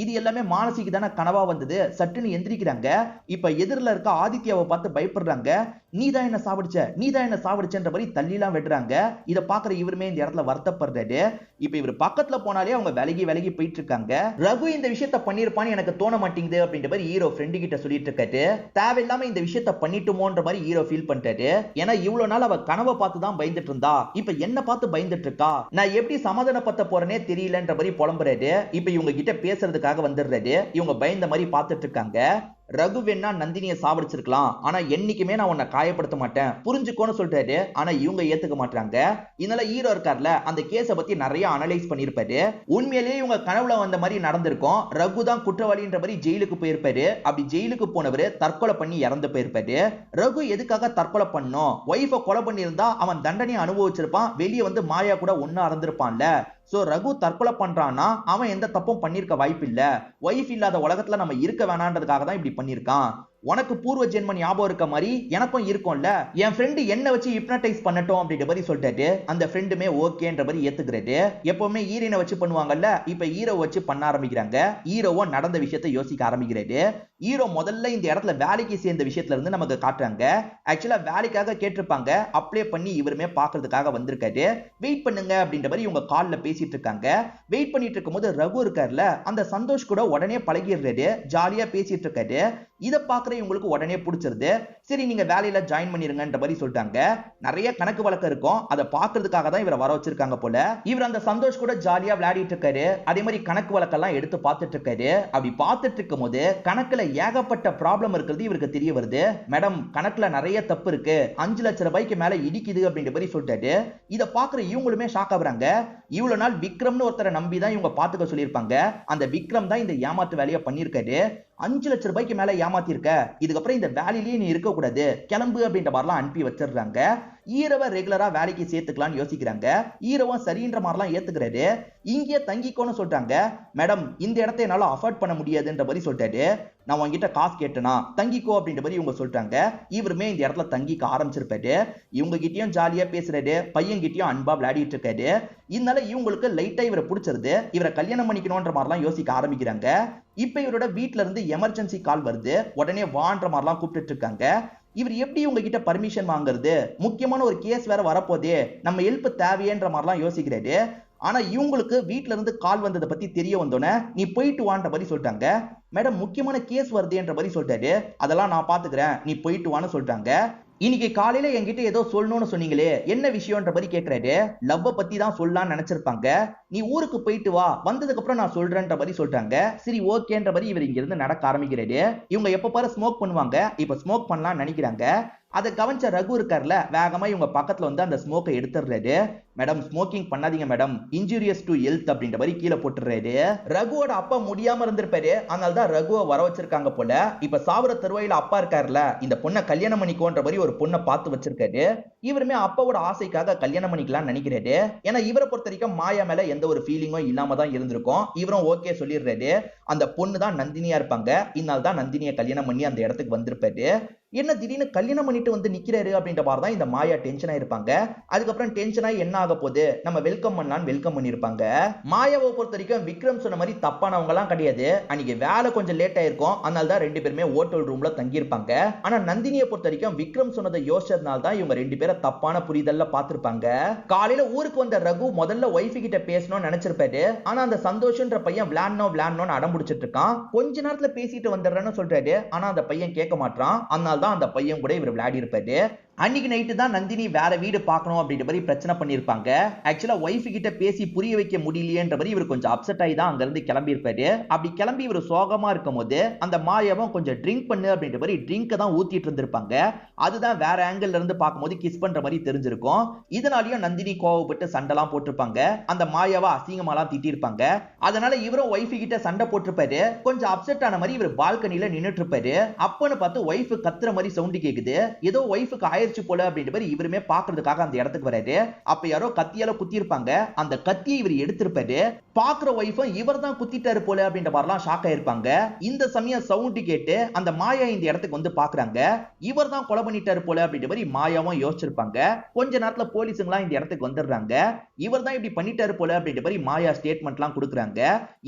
இது எல்லாமே மானசிக்கு தானே கனவா வந்தது. சட்டுன்னு எந்திரிக்கிறாங்க. இப்ப எதிரில இருக்க ஆதித்யாவை பார்த்து பயப்படுறாங்க. நீதான் என்ன சாவடிச்சன்ற மாதிரி தள்ளிலாம் வெட்டுறாங்க. இதை பாக்குற இவருமே இந்த இடத்துல வருத்தப்படுறாரு. இப்ப இவர் பக்கத்துல போனாலே அவங்க விலகி போயிட்டு இருக்காங்க. ரகு இந்த விஷயத்த பண்ணிருப்பான்னு எனக்கு தோண மாட்டேங்குது அப்படின்ற மாதிரி ஹீரோ ஃப்ரெண்டு கிட்ட சொல்லிட்டு இருக்காரு. தேவையில்லாம இந்த விஷயத்த பண்ணிட்டுமோன்ற மாதிரி ஹீரோ ஃபீல் பண்றாரு. ஏன்னா இவ்வளவு நாள் அவ கனவை பார்த்து தான் பயந்துட்டு இருந்தா, இப்ப என்ன பார்த்து பயந்துட்டு இருக்கா, நான் எப்படி சமாதானப்படுத்த போறேனே தெரியலன்ற மாதிரி புலம்புறாரு. இப்ப இவங்க கிட்ட பேசுறதுக்காக வந்துடுறாரு. இவங்க பயந்த மாதிரி பார்த்துட்டு இருக்காங்க. ரகு வேணா நந்தினியை சாவடிச்சிருக்கலாம், ஆனா என்னைக்குமே நான் உன்னை காயப்படுத்த மாட்டேன் புரிஞ்சுக்கோன்னு சொல்றாரு. ஆனா இவங்க ஏத்துக்க மாட்டாங்க. இதனால ஹீரோ இருக்கார்ல அந்த கேஸ பத்தி நிறைய அனலைஸ் பண்ணிருப்பாரு. உண்மையிலேயே இவங்க கனவுல வந்த மாதிரி நடந்திருக்கும். ரகு தான் குற்றவாளின்ற மாதிரி ஜெயிலுக்கு போயிருப்பாரு. அப்படி ஜெயிலுக்கு போனவரு தற்கொலை பண்ணி இறந்து போயிருப்பாரு. ரகு எதுக்காக தற்கொலை பண்ணோம்? ஒய்ஃபை கொலை பண்ணியிருந்தா அவன் தண்டனை அனுபவிச்சிருப்பான், வெளியே வந்து மாயா கூட ஒன்னா இறந்திருப்பான்ல. சோ ரகு தற்கொலை பண்றான்னா அவன் எந்த தப்பும் பண்ணிருக்க வாய்ப்பு இல்ல. ஒய்ஃப் இல்லாத உலகத்துல நம்ம இருக்க வேணான்றதுக்காக தான் இப்படி பண்ணிருக்கான். உனக்கு பூர்வ ஜென்ம ஞாபகம் இருக்க மாதிரி எனக்கும் இருக்கும்ல, என் ஃப்ரெண்டு என்ன வச்சு ஹிப்னடைஸ் பண்ணட்டும் அப்படின்ற மாதிரி சொல்லிட்டாரு. அந்த ஃப்ரெண்டுமே ஓகேன்ற மாதிரி ஏத்துக்கிறாரு. எப்பவுமே ஹீரோனை வச்சு பண்ணுவாங்கல்ல, இப்ப ஹீரோ வச்சு பண்ண ஆரம்பிக்கிறாங்க. ஹீரோவோ நடந்த விஷயத்தை யோசிக்க ஆரம்பிக்கிறாரு. ஹீரோ முதல்ல இந்த இடத்துல வேலைக்கு சேர்ந்த விஷயத்துல இருந்து நமக்கு காட்டுறாங்க. ஆக்சுவலா வேலைக்காக கேட்டிருப்பாங்க, அப்ளை பண்ணி இவருமே பாக்குறதுக்காக வந்திருக்காரு. வெயிட் பண்ணுங்க அப்படின்ற மாதிரி இவங்க கால்ல பேசிட்டு இருக்காங்க. வெயிட் பண்ணிட்டு இருக்கும்போது ரகு இருக்காருல அந்த சந்தோஷ் கூட உடனே பழகிடுறாரு, ஜாலியா பேசிட்டு இருக்காரு. இதை பாக்குற இவங்களுக்கு உடனே பிடிச்சிருது. சரி நீங்க வேலையில ஜாயின் பண்ணிருங்கன்ற மாதிரி சொல்லிட்டாங்க. நிறைய கணக்கு வழக்கம் இருக்கும், அதை பாக்குறதுக்காக தான் இவரை வர வச்சிருக்காங்க போல. இவர் அந்த சந்தோஷ் கூட ஜாலியா விளையாடிட்டு இருக்காரு. அதே மாதிரி கணக்கு வழக்கெல்லாம் எடுத்து பார்த்துட்டு இருக்காரு. அப்படி பார்த்துட்டு இருக்கும் போது கணக்குல ஏகப்பட்ட ப்ராப்ளம் இருக்கிறது இவருக்கு தெரிய வருது. மேடம் கணக்குல நிறைய தப்பு இருக்கு, 5 லட்சம் ரூபாய்க்கு மேல இடிக்குது அப்படின்ற மாதிரி சொல்லிட்டாரு. இதை பாக்குற இவங்களுமே ஷாக் ஆகுறாங்க. இவ்வளவு நாள் விக்ரம்னு ஒருத்தரை நம்பி தான் இவங்க பாத்துக்க சொல்லியிருப்பாங்க. அந்த விக்ரம் தான் இந்த ஏமாத்து வேலையை பண்ணிருக்காரு. 5 லட்சம் ரூபாய்க்கு மேல ஏமாத்தி இருக்க, இதுக்கப்புறம் இந்த வேலையிலேயே நீ இருக்க கூடாது, கிளம்பு அப்படின்ற மாதிரிலாம் அனுப்பி வச்சிடுறாங்க. ஈரவ ரெகுலரா வேலைக்கு சேர்த்துக்கலாம்னு யோசிக்கிறாங்க. ஈரவன் சரின்ற மாதிரிலாம் ஏத்துக்கிறாரு. இங்கே தங்கிக்கோன்னு சொல்றாங்க. மேடம் இந்த இடத்தை என்னால அஃபோர்ட் பண்ண முடியாதுன்ற மாதிரி சொல்லிட்டாரு. நான் உங்ககிட்ட காசு கேட்டேனா தங்கிக்கோ அப்படின்ற மாதிரி இவங்க சொல்றாங்க. இவருமே இந்த இடத்துல தங்கிக்க ஆரம்பிச்சிருப்பாரு. இவங்க கிட்டயும் ஜாலியா பேசுறாரு, பையன் கிட்டயும் அன்பா விளையாடிட்டு இருக்காரு. இதனால இவங்களுக்கு லைட்டா இவரை பிடிச்சிருது. இவரை கல்யாணம் பண்ணிக்கணும்ன்ற மாதிரிலாம் யோசிக்க ஆரம்பிக்கிறாங்க. இப்ப இவரோட வீட்டுல இருந்து எமர்ஜென்சி கால் வருது. உடனே வான்ற மாதிரிலாம் கூப்பிட்டு இருக்காங்க. இவர் எப்படி உங்ககிட்ட பர்மிஷன் வாங்குறது, முக்கியமான ஒரு கேஸ் வேற வரப்போதே, நம்ம ஹெல்ப் தேவையன்ற மாதிரிலாம் யோசிக்கிறாரு. ஆனா இவங்களுக்கு வீட்டுல இருந்து கால் வந்ததை பத்தி தெரிய வந்தோன்னே நீ போயிட்டு வான்ற மாதிரி சொல்லிட்டாங்க. மேடம் முக்கியமான கேஸ் வருதுன்ற மாதிரி சொல்லிட்டாரு. அதெல்லாம் நான் பாத்துக்கிறேன், நீ போயிட்டு வான்னு சொல்லிட்டாங்க. இன்னைக்கு காலையில என்கிட்ட ஏதோ சொல்லணும்னு சொன்னீங்களே, என்ன விஷயம்ன்ற மாதிரி கேட்கிறாரு. லவ்வ பத்தி தான் சொல்லலாம்னு நினைச்சிருப்பாங்க. நீ ஊருக்கு போயிட்டு வா, வந்ததுக்கு அப்புறம் நான் சொல்றேன்ற மாதிரி சொல்றாங்க. சரி ஓகேன்ற மாதிரி இவர் இங்க இருந்து நடக்க ஆரம்பிக்கிறாரு. இவங்க எப்ப பாரு ஸ்மோக் பண்ணுவாங்க, இப்ப ஸ்மோக் பண்ணலாம்னு நினைக்கிறாங்க. அதை கவனிச்ச ரகு இருக்கார்ல, வேகமா இவங்க பக்கத்துல வந்து அந்த ஸ்மோக்கை எடுத்துடுறாரு. மேடம் ஸ்மோக்கிங் பண்ணாதீங்க மேடம், இன்ஜூரியஸ் டு ஹெல்த் அப்படின்ற மாதிரி கீழே போட்டுறாரு. ரகுவோட அப்பா முடியாம இருந்திருப்பாரு, அதனால தான் ரகுவை வர வச்சிருக்காங்க போல. இப்ப சாவர தருவாயில அப்பா இருக்காருல, இந்த பொண்ணை கல்யாணம் பண்ணிக்கோன்ற மாதிரி ஒரு பொண்ணை பார்த்து வச்சிருக்காரு. இவருமே அப்பாவோட ஆசைக்காக கல்யாணம் பண்ணிக்கலாம் நினைக்கிறாரு. ஏன்னா இவரை பொறுத்த வரைக்கும் மாயா மேல எந்த ஒரு ஃபீலிங்கும் இல்லாம தான் இருந்திருக்கும். இவரும் ஓகே சொல்லிடுறாரு. அந்த பொண்ணு தான் நந்தினியா இருப்பாங்க. இதனால தான் நந்தினியை கல்யாணம் பண்ணி அந்த இடத்துக்கு வந்திருப்பாரு. என்ன திடீர்னு கல்யாணம் பண்ணிட்டு வந்து நிக்கிறாரு அப்படின்ற மாதிரி தான் இந்த மாயா டென்ஷன் ஆயிருப்பாங்க. அதுக்கப்புறம் டென்ஷன் ஆகி என்ன ஆக போகுது, நம்ம வெல்கம் பண்ணலான்னு வெல்கம் பண்ணிருப்பாங்க. மாயாவை பொறுத்த வரைக்கும் விக்ரம் சொன்ன மாதிரி தப்பானவங்க எல்லாம் கிடையாது. அன்னைக்கு வேலை கொஞ்சம் லேட் ஆயிருக்கும், அதனால தான் 2 பேருமே ஹோட்டல் ரூம்ல தங்கி இருப்பாங்க. ஆனா நந்தினியை பொறுத்த வரைக்கும் விக்ரம் சொன்னதை யோசிச்சதுனால தான் இவங்க 2 பேரை தப்பான புரிதல்ல பார்த்திருப்பாங்க. காலையில ஊருக்கு வந்த ரகு முதல்ல ஒய்ஃப் கிட்ட பேசணும்னு நினைச்சிருப்பாரு. ஆனா அந்த சந்தோஷன்ற பையன் விளையாடணும்னு அடம் பிடிச்சிட்டு இருக்கான். கொஞ்ச நேரத்துல பேசிட்டு வந்துடுறேன்னு சொல்றாரு. ஆனா அந்த பையன் கேட்க மாட்டான். அதனால தான் அந்த பையன் கூட இவர் விளையாடி இருப்பாரு. அன்னைக்கு நைட்டு தான் நந்தினி வேற வீடு பார்க்கணும் அப்படின்ற மாதிரி பிரச்சனை பண்ணிருப்பாங்க. ஆக்சுவலா ஒய்ஃப் கிட்ட பேசி புரிய வைக்க முடியலையேன்ற மாதிரி இவர் கொஞ்சம் அப்செட் ஆகி தான் அங்க இருந்து கிளம்பி இருப்பாரு. அப்படி கிளம்பி இவர் சோகமா இருக்கும் போது அந்த மாயாவும் கொஞ்சம் ட்ரிங்க் பண்ணு அப்படின்ற மாதிரி ட்ரிங்கை தான் ஊத்திட்டு இருந்திருப்பாங்க. அதுதான் வேற ஆங்கிள் இருந்து பார்க்கும்போது கிஸ் பண்ற மாதிரி தெரிஞ்சிருக்கும். இதனாலயும் நந்தினி கோவப்பட்டு சண்டைலாம் போட்டிருப்பாங்க. அந்த மாயாவை அசிங்கமாலாம் திட்டிருப்பாங்க. அதனால இவரும் ஒய்ஃப் கிட்ட சண்டை போட்டிருப்பாரு. கொஞ்சம் அப்செட் ஆன மாதிரி இவர் பால்கனில நின்னுட்டு இருப்பாரு. அப்பன்னு பார்த்து ஒய்ஃப் கத்துற மாதிரி சவுண்ட் கேக்குது. ஏதோ ஒய்ஃபுக்கு ஆயிடுச்சு போல அப்படின்ற மாதிரி இவருமே பாக்குறதுக்காக அந்த இடத்துக்கு வராரு. அப்ப யாரோ கத்தியால குத்தி இருப்பாங்க. அந்த கத்தியை இவர் எடுத்திருப்பாரு. பாக்குற ஒய்ஃபும் இவர் தான் குத்திட்டாரு போல அப்படின்ற மாதிரிலாம் ஷாக் ஆயிருப்பாங்க. இந்த சமயம் சவுண்ட் கேட்டு அந்த மாயா இந்த இடத்துக்கு வந்து பாக்குறாங்க. இவர் தான் கொலை பண்ணிட்டாரு போல அப்படின்ற மாதிரி மாயாவும் யோசிச்சிருப்பாங்க. கொஞ்ச நேரத்துல போலீஸுங்களாம் இந்த இடத்துக்கு வந்துடுறாங்க. இவர் தான் இப்படி பண்ணிட்டாரு போல அப்படின்ற மாதிரி மாயா ஸ்டேட்மெண்ட்லாம் கொடுக்குறாங்க.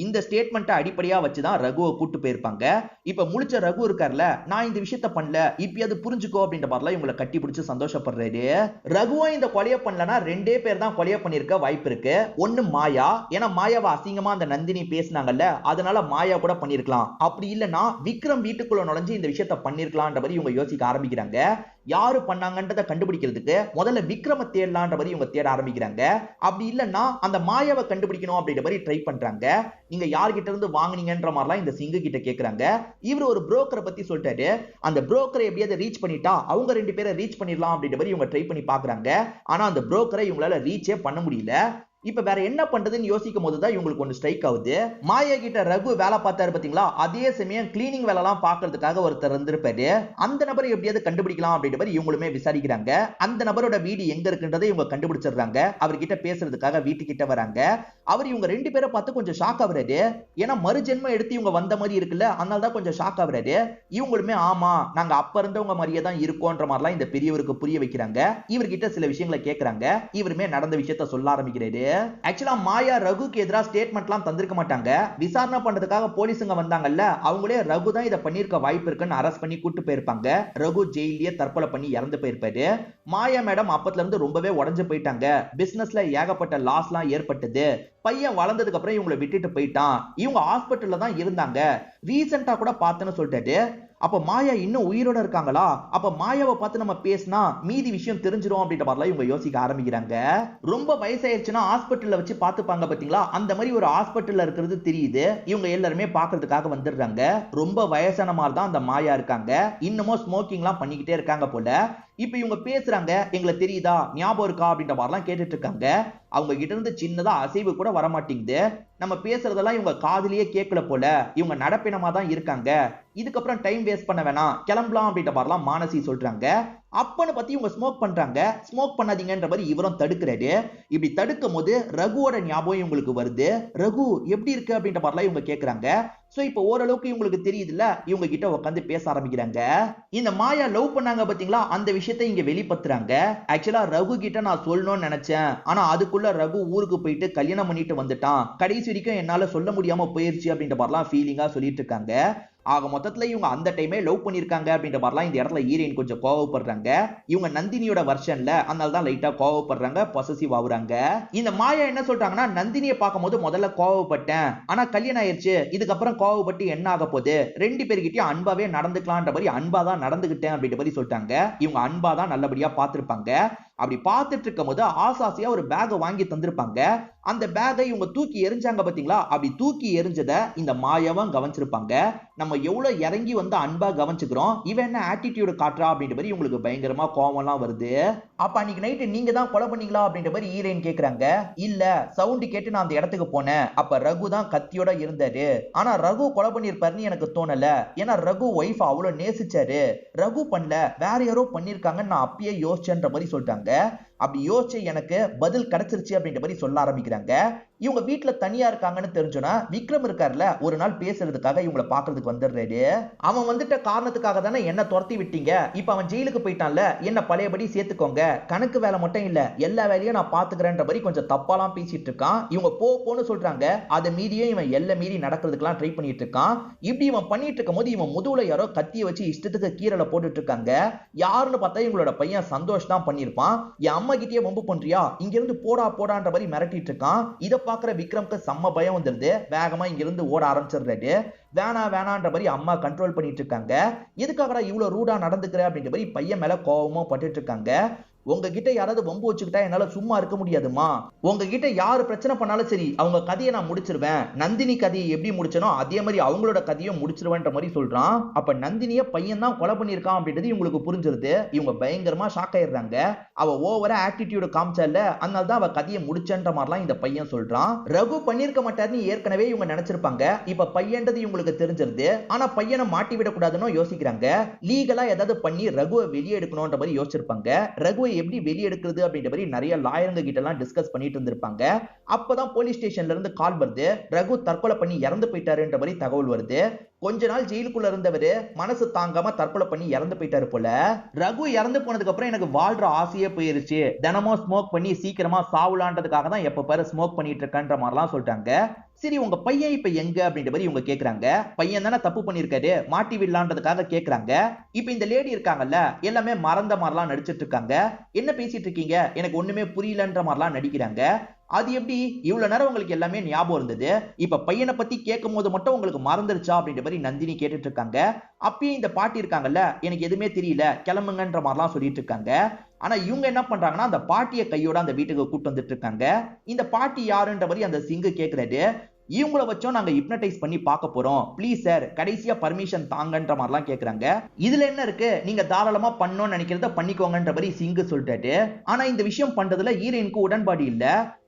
இந்த ஸ்டேட்மெண்ட்டை அடிப்படையா வச்சுதான் ரகுவை கூட்டு போயிருப்பாங்க. இப்ப முழிச்ச ரகு இருக்கார்ல, நான் இந்த விஷயத்த பண்ணல, இப்பயாவது புரிஞ்சுக்கோ அப்படின்ற மாதிரிலாம் இவங்களை கட்டி பிடிச்சு சந்தோஷப்படுறாரு. ரகுவும் இந்த கொலையை பண்ணலனா 2 பேர் தான் கொலையை பண்ணிருக்க வாய்ப்பு இருக்கு. ஒன்னு மாயா, ஏன்னா மாயாவை அசிங்கமா அந்த நந்தினி பேசினாங்கல்ல, அதனால மாயா கூட பண்ணிருக்கலாம். அப்படி இல்லனா விக்ரம் வீட்டுக்குள்ள நுழைஞ்சு இந்த விஷயத்த பண்ணிருக்கலாம்ன்ற மாதிரி இவங்க யோசிக்க ஆரம்பிக்கிறாங்க. யாரு பண்ணாங்கன்றத கண்டுபிடிக்கிறதுக்கு முதல்ல விக்ரம தேடலான்ற மாதிரி இவங்க தேட ஆரம்பிக்கிறாங்க. அப்படி இல்லன்னா அந்த மாயாவை கண்டுபிடிக்கணும் அப்படின்ற மாதிரி ட்ரை பண்றாங்க. நீங்க யார்கிட்ட இருந்து வாங்குனீங்கன்ற மாதிரிலாம் இந்த சிங்கு கிட்ட கேக்குறாங்க. இவர் ஒரு புரோக்கரை பத்தி சொல்லிட்டாரு. அந்த புரோக்கரை எப்படியாவது ரீச் பண்ணிட்டா அவங்க 2 பேரை ரீச் பண்ணிடலாம் அப்படின்ற மாதிரி இவங்க ட்ரை பண்ணி பாக்குறாங்க. ஆனா அந்த புரோக்கரை இவங்களால ரீச்சே பண்ண முடியல. இப்ப வேற என்ன பண்றதுன்னு யோசிக்கும் போதுதான் இவங்களுக்கு ஒன்று ஸ்ட்ரைக் ஆகுது. மாயா கிட்ட ரகு வேலை பார்த்தாரு பாத்தீங்களா, அதே சமயம் கிளீனிங் வேலை எல்லாம் பாக்குறதுக்காக ஒருத்தர் இருந்திருப்பாரு. அந்த நபரை எப்படியாவது கண்டுபிடிக்கலாம் அப்படின்ற மாதிரி இவங்களுமே விசாரிக்கிறாங்க. அந்த நபரோட வீடு எங்க இருக்குன்றதை இவங்க கண்டுபிடிச்சிடுறாங்க. அவர்கிட்ட பேசுறதுக்காக வீட்டுக்கிட்ட வராங்க. அவர் இவங்க 2 பேரை பார்த்து கொஞ்சம் ஷாக் ஆகுறாரு. ஏன்னா மறுஜென்மம் எடுத்து இவங்க வந்த மாதிரி இருக்குல்ல, அதனால தான் கொஞ்சம் ஷாக் ஆகுறாரு. இவங்களுமே ஆமா நாங்க அப்ப இருந்தவங்க மாதிரியே தான் இருக்கோன்ற மாதிரிலாம் இந்த பெரியவருக்கு புரிய வைக்கிறாங்க. இவர்கிட்ட சில விஷயங்களை கேட்கறாங்க. இவருமே நடந்த விஷயத்த சொல்ல ஆரம்பிக்கிறாரு. ஆக்சுவலா மாயா ரகுக்கு எதிரா ஸ்டேட்மெண்ட்லாம் தந்திருக்க மாட்டாங்க. விசாரணை பண்றதுக்காக போலீஸுங்க வந்தாங்கல்ல, அவங்களே ரகு தான் இதை பண்ணிருக்க வாய்ப்பு இருக்குன்னு அரெஸ்ட் பண்ணி கூட்டு போயிருப்பாங்க. ரகு ஜெயிலே தற்கொலை பண்ணி இறந்து போயிருப்பாரு. மாயா மேடம் அப்பத்துல இருந்து ரொம்பவே உடஞ்சு போயிட்டாங்க. பிசினஸ்ல ஏகப்பட்ட லாஸ்லாம் ஏற்பட்டது. பையன் வளர்ந்ததுக்கு அப்புறம் இவங்களை விட்டுட்டு போயிட்டான். இவங்க ஹாஸ்பிட்டல்ல தான் இருந்தாங்க. ரீசெண்டா கூட பார்த்தேன்னு சொல்லிட்டாரு. அப்ப மாயா இன்னும் உயிரோட இருக்காங்களா? அப்ப மாயாவை பார்த்து நம்ம பேசினா மீதி விஷயம் தெரிஞ்சிரும் அப்படின்ற மாதிரிலாம் இவங்க யோசிக்க ஆரம்பிக்கிறாங்க. ரொம்ப வயசாயிருச்சுன்னா ஹாஸ்பிட்டல்ல வச்சு பார்த்துப்பாங்க பாத்தீங்களா, அந்த மாதிரி ஒரு ஹாஸ்பிட்டல்ல இருக்கிறது தெரியுது. இவங்க எல்லாருமே பாக்குறதுக்காக வந்துடுறாங்க. ரொம்ப வயசான மாதிரி தான் அந்த மாயா இருக்காங்க. இன்னமும் ஸ்மோக்கிங்லாம் பண்ணிக்கிட்டே இருக்காங்க போல. இப்ப இவங்க பேசுறாங்க, எங்களுக்கு தெரியுதா, ஞாபகம் இருக்கா அப்படின்ற மாதிரிலாம் கேட்டுட்டு இருக்காங்க. அவங்க கிட்ட இருந்து சின்னதா அசைவு கூட வர மாட்டேங்குது. நம்ம பேசுறதெல்லாம் இவங்க காதுலயே கேட்கல போல. இவங்க நடப்பினமா தான் இருக்காங்க. இதுக்கப்புறம் டைம் வேஸ்ட் பண்ண வேணாம், கிளம்பலாம் அப்படின்ற மாதிரிலாம் மானசி சொல்றாங்க. அப்பன்னு பத்தி இவங்க ஸ்மோக் பண்றாங்க. ஸ்மோக் பண்ணாதீங்கன்ற மாதிரி இவரும் தடுக்கிறாரு. இப்படி தடுக்கும் போது ரகுவோட ஞாபகம் இவங்களுக்கு வருது. ரகு எப்படி இருக்கு அப்படின்ற மாதிரிலாம் இவங்க கேட்கறாங்க. சோ இப்போ ஓரளவுக்கு இவங்களுக்கு தெரியுதுல்ல, இவங்க கிட்ட உட்காந்து பேச ஆரம்பிக்கிறாங்க. இந்த மாயா லவ் பண்ணாங்க பாத்தீங்களா, அந்த விஷயத்தை இங்க வெளிப்படுத்துறாங்க. ஆக்சுவலா ரகு கிட்ட நான் சொல்லணும்னு நினைச்சேன். ஆனா அதுக்குள்ள ரகு ஊருக்கு போயிட்டு கல்யாணம் பண்ணிட்டு வந்துட்டான். கடைசி வரைக்கும் என்னால சொல்ல முடியாம போயிருச்சு அப்படின்ற மாதிரிலாம் ஃபீலிங்கா சொல்லிட்டு இருக்காங்க. ஆக மொத்தத்துல இவங்க அந்த டைமே லவ் பண்ணிருக்காங்க அப்படின்ற மாதிரிலாம் இந்த இடத்துல ஹீரோயின் கொஞ்சம் கோவப்படுறாங்க. இவங்க நந்தினியோட வெர்ஷன்ல, அதனால தான் லைட்டா கோவப்படுறாங்க, பொசசிவ் ஆகுறாங்க. இந்த மாயா என்ன சொல்றாங்கன்னா, நந்தினியை பார்க்கும்போது முதல்ல கோவப்பட்டேன், ஆனா கல்யாணம் ஆயிருச்சு, இதுக்கப்புறம் கோவப்பட்டு என்ன ஆக போகுது, 2 பேர்கிட்டயும் அன்பாவே நடந்துக்கலான்ற மாதிரி அன்பா தான் நடந்துகிட்டேன் அப்படின்ற மாதிரி சொல்லிட்டாங்க. இவங்க அன்பா தான் நல்லபடியா பார்த்திருப்பாங்க. அப்படி பார்த்துட்டு இருக்கும் போது ஆசாசியா ஒரு பேக் வாங்கி தந்திருப்பாங்க. அந்த பேக்கை இவங்க தூக்கி எரிஞ்சாங்க பாத்தீங்களா, அப்படி தூக்கி எரிஞ்சத இந்த மாயாவும் கவனிச்சிருப்பாங்க. நம்ம எவ்வளவு இறங்கி வந்து அன்பா கவனிச்சுக்கிறோம், இவன் என்ன ஆட்டிடியூட் காட்டுறா அப்படின்ற மாதிரி உங்களுக்கு பயங்கரமா கோவம்லாம் வருது. அப்ப அன்னைக்கு நைட்டு நீங்க தான் கொலை பண்ணீங்களா அப்படின்ற மாதிரி ஹீரோயின் கேக்குறாங்க. இல்ல, சவுண்ட் கேட்டு நான் அந்த இடத்துக்கு போனேன். அப்ப ரகு தான் கத்தியோட இருந்தாரு. ஆனா ரகு கொலை பண்ணிருப்பாருன்னு எனக்கு தோணல. ஏன்னா ரகு ஒய்ஃப் அவ்வளவு நேசிச்சாரு. ரகு பண்ணல, வேற யாரோ பண்ணிருக்காங்கன்னு நான் அப்பயே யோசிச்சேன்ற மாதிரி சொல்லிட்டாங்க. அப்படி யோசிச்சு எனக்கு பதில் கிடைச்சிருச்சு அப்படின்ற மாதிரி சொல்ல ஆரம்பிக்கிறாங்க. இவங்க வீட்டுல தனியா இருக்காங்கன்னு தெரிஞ்சோன்னா விக்ரம் இருக்காருல, ஒரு நாள் பேசுறதுக்காக இவங்களை பாக்குறதுக்கு வந்துடுறாரு. அவன் வந்துட்ட காரணத்துக்காக தானே என்ன துரத்தி விட்டீங்க, இப்ப அவன் ஜெயிலுக்கு போயிட்டான்ல, என்ன பழையபடி சேர்த்துக்கோங்க, கணக்கு வேலை மட்டும் இல்ல எல்லா வேலையும் நான் பாத்துக்கிறேன்ற மாதிரி கொஞ்சம் தப்பாலாம் பேசிட்டு இருக்கான். இவங்க போன்னு சொல்றாங்க. அதை மீறியும் இவன் எல்லை மீறி நடக்கிறதுக்கெல்லாம் ட்ரை பண்ணிட்டு இருக்கான். இப்படி இவன் பண்ணிட்டு இருக்கும் போது இவன் முதுகுல யாரோ கத்திய வச்சு இஷ்டத்துக்கு கீரல போட்டுட்டு இருக்காங்க. யாருன்னு பார்த்தா இவங்களோட பையன் சந்தோஷ் தான் பண்ணிருப்பான். என் அம்மா கிட்டே வம்பு பண்றியா, இங்க இருந்து போடான்ற மாதிரி மிரட்டிட்டு இருக்கான். இத பாக்குற விக்ரம்க்கு செம்ம பயம் வந்துருது. வேகமா இங்க இருந்து ஓட ஆரம்பிச்சிடுறாரு. வேணான்ற மாதிரி அம்மா கண்ட்ரோல் பண்ணிட்டு இருக்காங்க. எதுக்காகடா இவ்வளவு ரூடா நடந்துக்கிற அப்படின்ற மாதிரி பையன் மேல கோவமா பட்டுட்டு இருக்காங்க. உங்ககிட்ட யாராவது வம்பு வச்சுக்கிட்டா என்னால சும்மா இருக்க முடியாதுமா. உங்ககிட்ட யாரு பிரச்சனை பண்ணாலும் சரி, அவங்க கதையை நான் முடிச்சிருவேன். நந்தினி கதையை எப்படி முடிச்சனோ அதே மாதிரி அவங்களோட கதையும் முடிச்சிருவேன்ற மாதிரி சொல்றான். அப்ப நந்தினிய பையன் தான் கொலை பண்ணிருக்கான் அப்படின்றது இவங்களுக்கு புரிஞ்சிருது. இவங்க பயங்கரமா ஷாக் ஆயிடுறாங்க. அவ ஓவரா ஆட்டிடியூட் காமிச்சால, அதனால தான் அவ கதையை முடிச்சன்ற மாதிரிலாம் இந்த பையன் சொல்றான். ரகு பண்ணிருக்க மாட்டாருன்னு ஏற்கனவே இவங்க நினைச்சிருப்பாங்க. இப்ப பையன்றது இவங்களுக்கு தெரிஞ்சிருது. ஆனா பையனை மாட்டி விடக்கூடாதுன்னு யோசிக்கிறாங்க. லீகலா ஏதாவது பண்ணி ரகுவை வெளியே எடுக்கணும்ன்ற மாதிரி யோசிச்சிருப்பாங்க. ரகுவை எப்படி வெளியே எடுக்கிறது அப்படின்ற மாதிரி நிறைய லாயருங்க கிட்ட எல்லாம் டிஸ்கஸ் பண்ணிட்டு இருந்திருப்பாங்க. அப்பதான் போலீஸ் ஸ்டேஷன்ல இருந்து கால் வருது. ரகு தற்கொலை பண்ணி இறந்து போயிட்டாருன்ற மாதிரி தகவல் வருது. கொஞ்ச நாள் ஜெயிலுக்குள்ள இருந்தவரு மனசு தாங்காம தற்கொலை பண்ணி இறந்து போயிட்டாரு போல. ரகு இறந்து போனதுக்கு அப்புறம் எனக்கு வாழ்ற ஆசையே போயிருச்சு. தினமும் ஸ்மோக் பண்ணி சீக்கிரமா சாவுலான்றதுக்காக தான் எப்ப பாரு ஸ்மோக் பண்ணிட்டு இருக்கன்ற மாதிரிலாம் சொல்லிட்டாங்க. சரி உங்க பையன் இப்ப எங்க அப்படின்ற மாதிரி இவங்க கேக்குறாங்க. பையன் தானே தப்பு பண்ணிருக்காரு, மாட்டி விடலான்றதுக்காக கேக்குறாங்க. இப்ப இந்த லேடி இருக்காங்கல்ல, எல்லாமே மறந்த மாதிரிலாம் நடிச்சிட்டு இருக்காங்க. என்ன பேசிட்டு இருக்கீங்க, எனக்கு ஒண்ணுமே புரியலன்ற மாதிரிலாம் நடிக்கிறாங்க. அது எப்படி இவ்வளவு நேரம் உங்களுக்கு எல்லாமே ஞாபகம் இருந்தது, இப்ப பையனை பத்தி கேட்கும் போது மட்டும் உங்களுக்கு மறந்துருச்சா அப்படின்ற மாதிரி நந்தினி கேட்டுட்டு இருக்காங்க. அப்பயே இந்த பாட்டி இருக்காங்கல்ல, எனக்கு எதுவுமே தெரியல கிளம்புங்கன்ற மாதிரிலாம் சொல்லிட்டு இருக்காங்க. ஆனா இவங்க என்ன பண்றாங்கன்னா அந்த பாட்டியை கையோட அந்த வீட்டுக்கு கூட்டு வந்துட்டு இருக்காங்க. இந்த பாட்டி யாருன்ற மாதிரி அந்த சிங்கு கேக்குறாரு. இவங்கள வச்சோம் நாங்க ஹிப்னடைஸ் பண்ணி பார்க்க போறோம், ப்ளீஸ் சார் கடைசியா பர்மிஷன் தாங்கன்ற மாதிரிலாம் கேக்குறாங்க. இதுல என்ன இருக்கு, நீங்க தாராளமா பண்ணணும்னு நினைக்கிறத பண்ணிக்கோங்கன்ற மாதிரி சிங்கு சொல்லிட்டாரு. ஆனா இந்த விஷயம் பண்றதுல ஹீரோயினுக்கு உடன்பாடு இல்ல.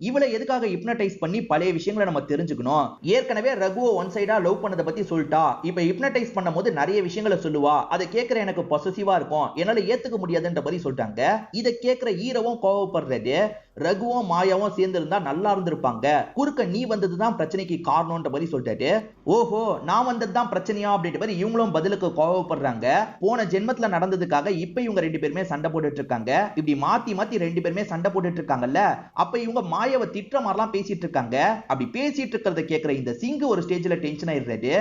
இவளை எதுக்காக ஹிப்னடைஸ் பண்ணி பழைய விஷயங்களை நம்ம தெரிஞ்சுக்கணும், ஏற்கனவே ரகுவை ஒன் சைடா லவ் பண்ணதை பத்தி சொல்லிட்டா, இப்ப ஹிப்னடைஸ் பண்ணும்போது நிறைய விஷயங்களை சொல்லுவா, அதை கேட்கிற எனக்கு பொசசிவா இருக்கும், என்னால ஏத்துக்க முடியாதுன்ற மாதிரி சொல்லிட்டாங்க. இதை கேட்கிற ஹீரோவும் கோவப்படுறாரு. ரகுவும் மாயாவும் சேர்ந்து இருந்தா நல்லா இருந்திருப்பாங்க, குறுக்க நீ வந்ததுதான் பிரச்சனைக்கு காரணம்ன்ற மாதிரி சொல்லிட்டாரு. ஓஹோ நான் வந்ததுதான் பிரச்சனையா அப்படின்ற மாதிரி இவங்களும் பதிலுக்கு கோவப்படுறாங்க. போன ஜென்மத்துல நடந்ததுக்காக இப்ப இவங்க ரெண்டு பேருமே சண்டை போட்டுட்டு இருக்காங்க. இப்படி மாத்தி மாத்தி ரெண்டு பேருமே சண்டை போட்டுட்டு இருக்காங்கல்ல, அப்ப இவங்க மாயாவை திட்டுற மாதிரிலாம் பேசிட்டு இருக்காங்க. அப்படி பேசிட்டு இருக்கிறத கேட்கிற இந்த சிங்கு ஒரு ஸ்டேஜ்ல டென்ஷன் ஆயிடுறாரு.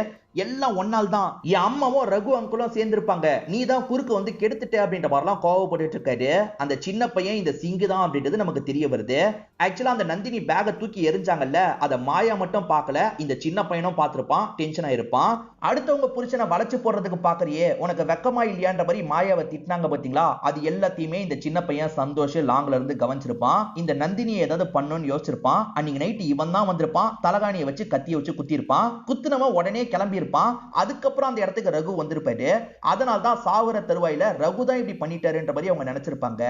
எல்லாம் ஒன்னால் தான், என் அம்மாவும் ரகு அங்குளும் சேர்ந்திருப்பாங்க, நீ தான் குறுக்கு வந்து கெடுத்துட்ட அப்படின்ற மாதிரிலாம் கோவப்பட்டு இருக்காரு. அந்த சின்ன பையன் இந்த சிங்கு தான் அப்படின்றது நமக்கு தெரிய வருது. ஆக்சுவலா அந்த நந்தினி பேக தூக்கி எரிஞ்சாங்கல்ல, அத மாயா மட்டும் பார்க்கல, இந்த சின்ன பையனும் பார்த்திருப்பான், டென்ஷன் ஆயிருப்பான். அடுத்தவங்க புருஷனை வளைச்சு போடுறதுக்கு பாக்குறியே, உனக்கு வெக்கமா இல்லையான்ற மாதிரி மாயாவை திட்டினாங்க பாத்தீங்களா, அது எல்லாத்தையுமே இந்த சின்ன பையன் சந்தோஷ் லாங்ல இருந்து கவனிச்சிருப்பான். இந்த நந்தினியை ஏதாவது பண்ணணும்னு யோசிச்சிருப்பான். அன்னைக்கு நைட்டு இவன் தான் வந்திருப்பான், தலகாணியை வச்சு கத்தியை வச்சு குத்திருப்பான். குத்துனவன் உடனே கிளம்பி இருப்பான். அதுக்கப்புறம் அந்த இடத்துக்கு ரகு வந்திருப்பாரு. அதனால தான் சாகுற தருவாயில ரகு தான் இப்படி பண்ணிட்டாருன்ற மாதிரி அவங்க நினைச்சிருப்பாங்க.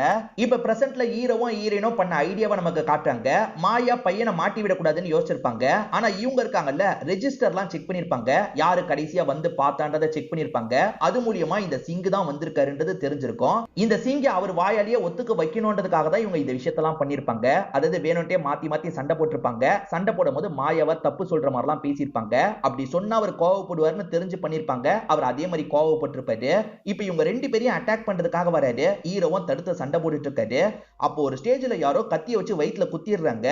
இப்ப பிரசன்ட்ல ஹீரோவும் ஹீரோயினும் பண்ண ஐடியாவை நமக்கு காட்டுறாங்க. மாயா பையனை மாட்டி விடக்கூடாதுன்னு யோசிச்சிருப்பாங்க. ஆனா இவங்க இருக்காங்கல்ல, ரெஜிஸ்டர்லாம் செக் பண்ணிருப்பாங்க, யாரு கடைசியா வந்து பார்த்தான்றதை செக் பண்ணிருப்பாங்க. அது மூலியமா இந்த சிங்கு தான் வந்திருக்காருன்றது தெரிஞ்சிருக்கும். இந்த சிங்கை அவர் வாயாலேயே ஒத்துக்க வைக்கணும்ன்றதுக்காக தான் இவங்க இந்த விஷயத்தெல்லாம் பண்ணிருப்பாங்க. அதாவது வேணும்ட்டே மாத்தி மாத்தி சண்டை போட்டிருப்பாங்க. சண்டை போடும்போது மாயாவை தப்பு சொல்ற மாதிரிலாம் பேசியிருப்பாங்க. அப்படி சொன்னா அவர் கோவப்படுவார்னு தெரிஞ்சு பண்ணிருப்பாங்க. அவர் அதே மாதிரி கோவப்பட்டிருப்பாரு. இப்ப இவங்க ரெண்டு பேரையும் அட்டாக் பண்றதுக்காக வராரு. ஹீரோவும் தடுத்து சண்டை போட்டுட்டு இருக்காரு. அப்போ ஒரு ஸ்டேஜ்ல யாரோ கத்திய வச்சு வயித்துல குத்திடுறாங்க.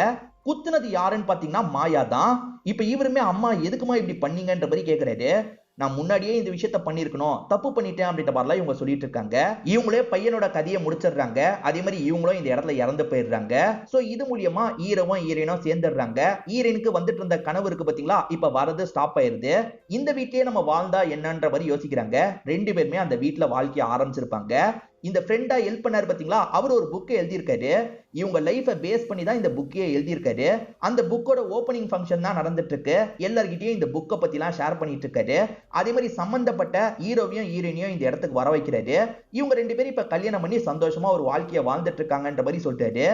குத்துனது யாருன்னு பாத்தீங்கன்னா மாயா தான். இப்ப இவருமே அம்மா எதுக்குமா இப்படி பண்ணீங்கன்ற மாதிரி கேக்குறாரு. நான் முன்னாடியே இந்த விஷயத்த பண்ணிருக்கணும், தப்பு பண்ணிட்டேன் அப்படின்ற மாதிரிலாம் இவங்க சொல்லிட்டு இருக்காங்க. இவங்களே பையனோட கதையை முடிச்சிடுறாங்க. அதே மாதிரி இவங்களும் இந்த இடத்துல இறந்து போயிடுறாங்க. சோ இது மூலியமா ஹீரோவும் ஹீரோயினும் சேர்ந்துடுறாங்க. ஹீரோயினுக்கு வந்துட்டு இருந்த கனவு இருக்கு பாத்தீங்களா, இப்ப வரது ஸ்டாப் ஆயிருது. இந்த வீட்லயே நம்ம வாழ்ந்தா என்னன்ற மாதிரி யோசிக்கிறாங்க. ரெண்டு பேருமே அந்த வீட்டுல வாழ்க்கைய ஆரம்பிச்சிருப்பாங்க. இந்த ஃப்ரெண்டா ஹெல்ப் பண்ணாரு பாத்தீங்களா, அவர் ஒரு புக்கை எழுதியிருக்காரு. இவங்க லைஃபை பேஸ் பண்ணி தான் இந்த புக்கையே எழுதியிருக்காரு. அந்த புக்கோட ஓப்பனிங் ஃபங்க்ஷன் தான் நடந்துட்டு இருக்கு. எல்லார்கிட்டயும் இந்த புக்கை பத்திலாம் ஷேர் பண்ணிட்டு இருக்காரு. அதே மாதிரி சம்பந்தப்பட்ட ஹீரோவையும் ஹீரோயினையும் இந்த இடத்துக்கு வர வைக்கிறாரு. இவங்க ரெண்டு பேரும் இப்ப கல்யாணம் பண்ணி சந்தோஷமா ஒரு வாழ்க்கையை வாழ்ந்துட்டு இருக்காங்கன்ற மாதிரி சொல்லிட்டாரு.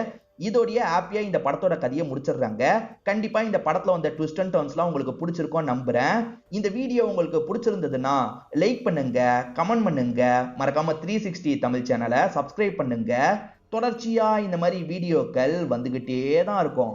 இதோடைய ஹாப்பியா இந்த படத்தோட கதையை முடிச்சிடுறாங்க. கண்டிப்பா இந்த படத்துல வந்த ட்விஸ்ட் அண்ட் டர்ன்ஸ்லாம் உங்களுக்கு பிடிச்சிருக்கும் நம்புறேன். இந்த வீடியோ உங்களுக்கு பிடிச்சிருந்ததுன்னா லைக் பண்ணுங்க, கமெண்ட் பண்ணுங்க, மறக்காம 360 தமிழ் சேனலை சப்ஸ்கிரைப் பண்ணுங்க. தொடர்ச்சியா இந்த மாதிரி வீடியோக்கள் வந்துகிட்டே தான் இருக்கும்.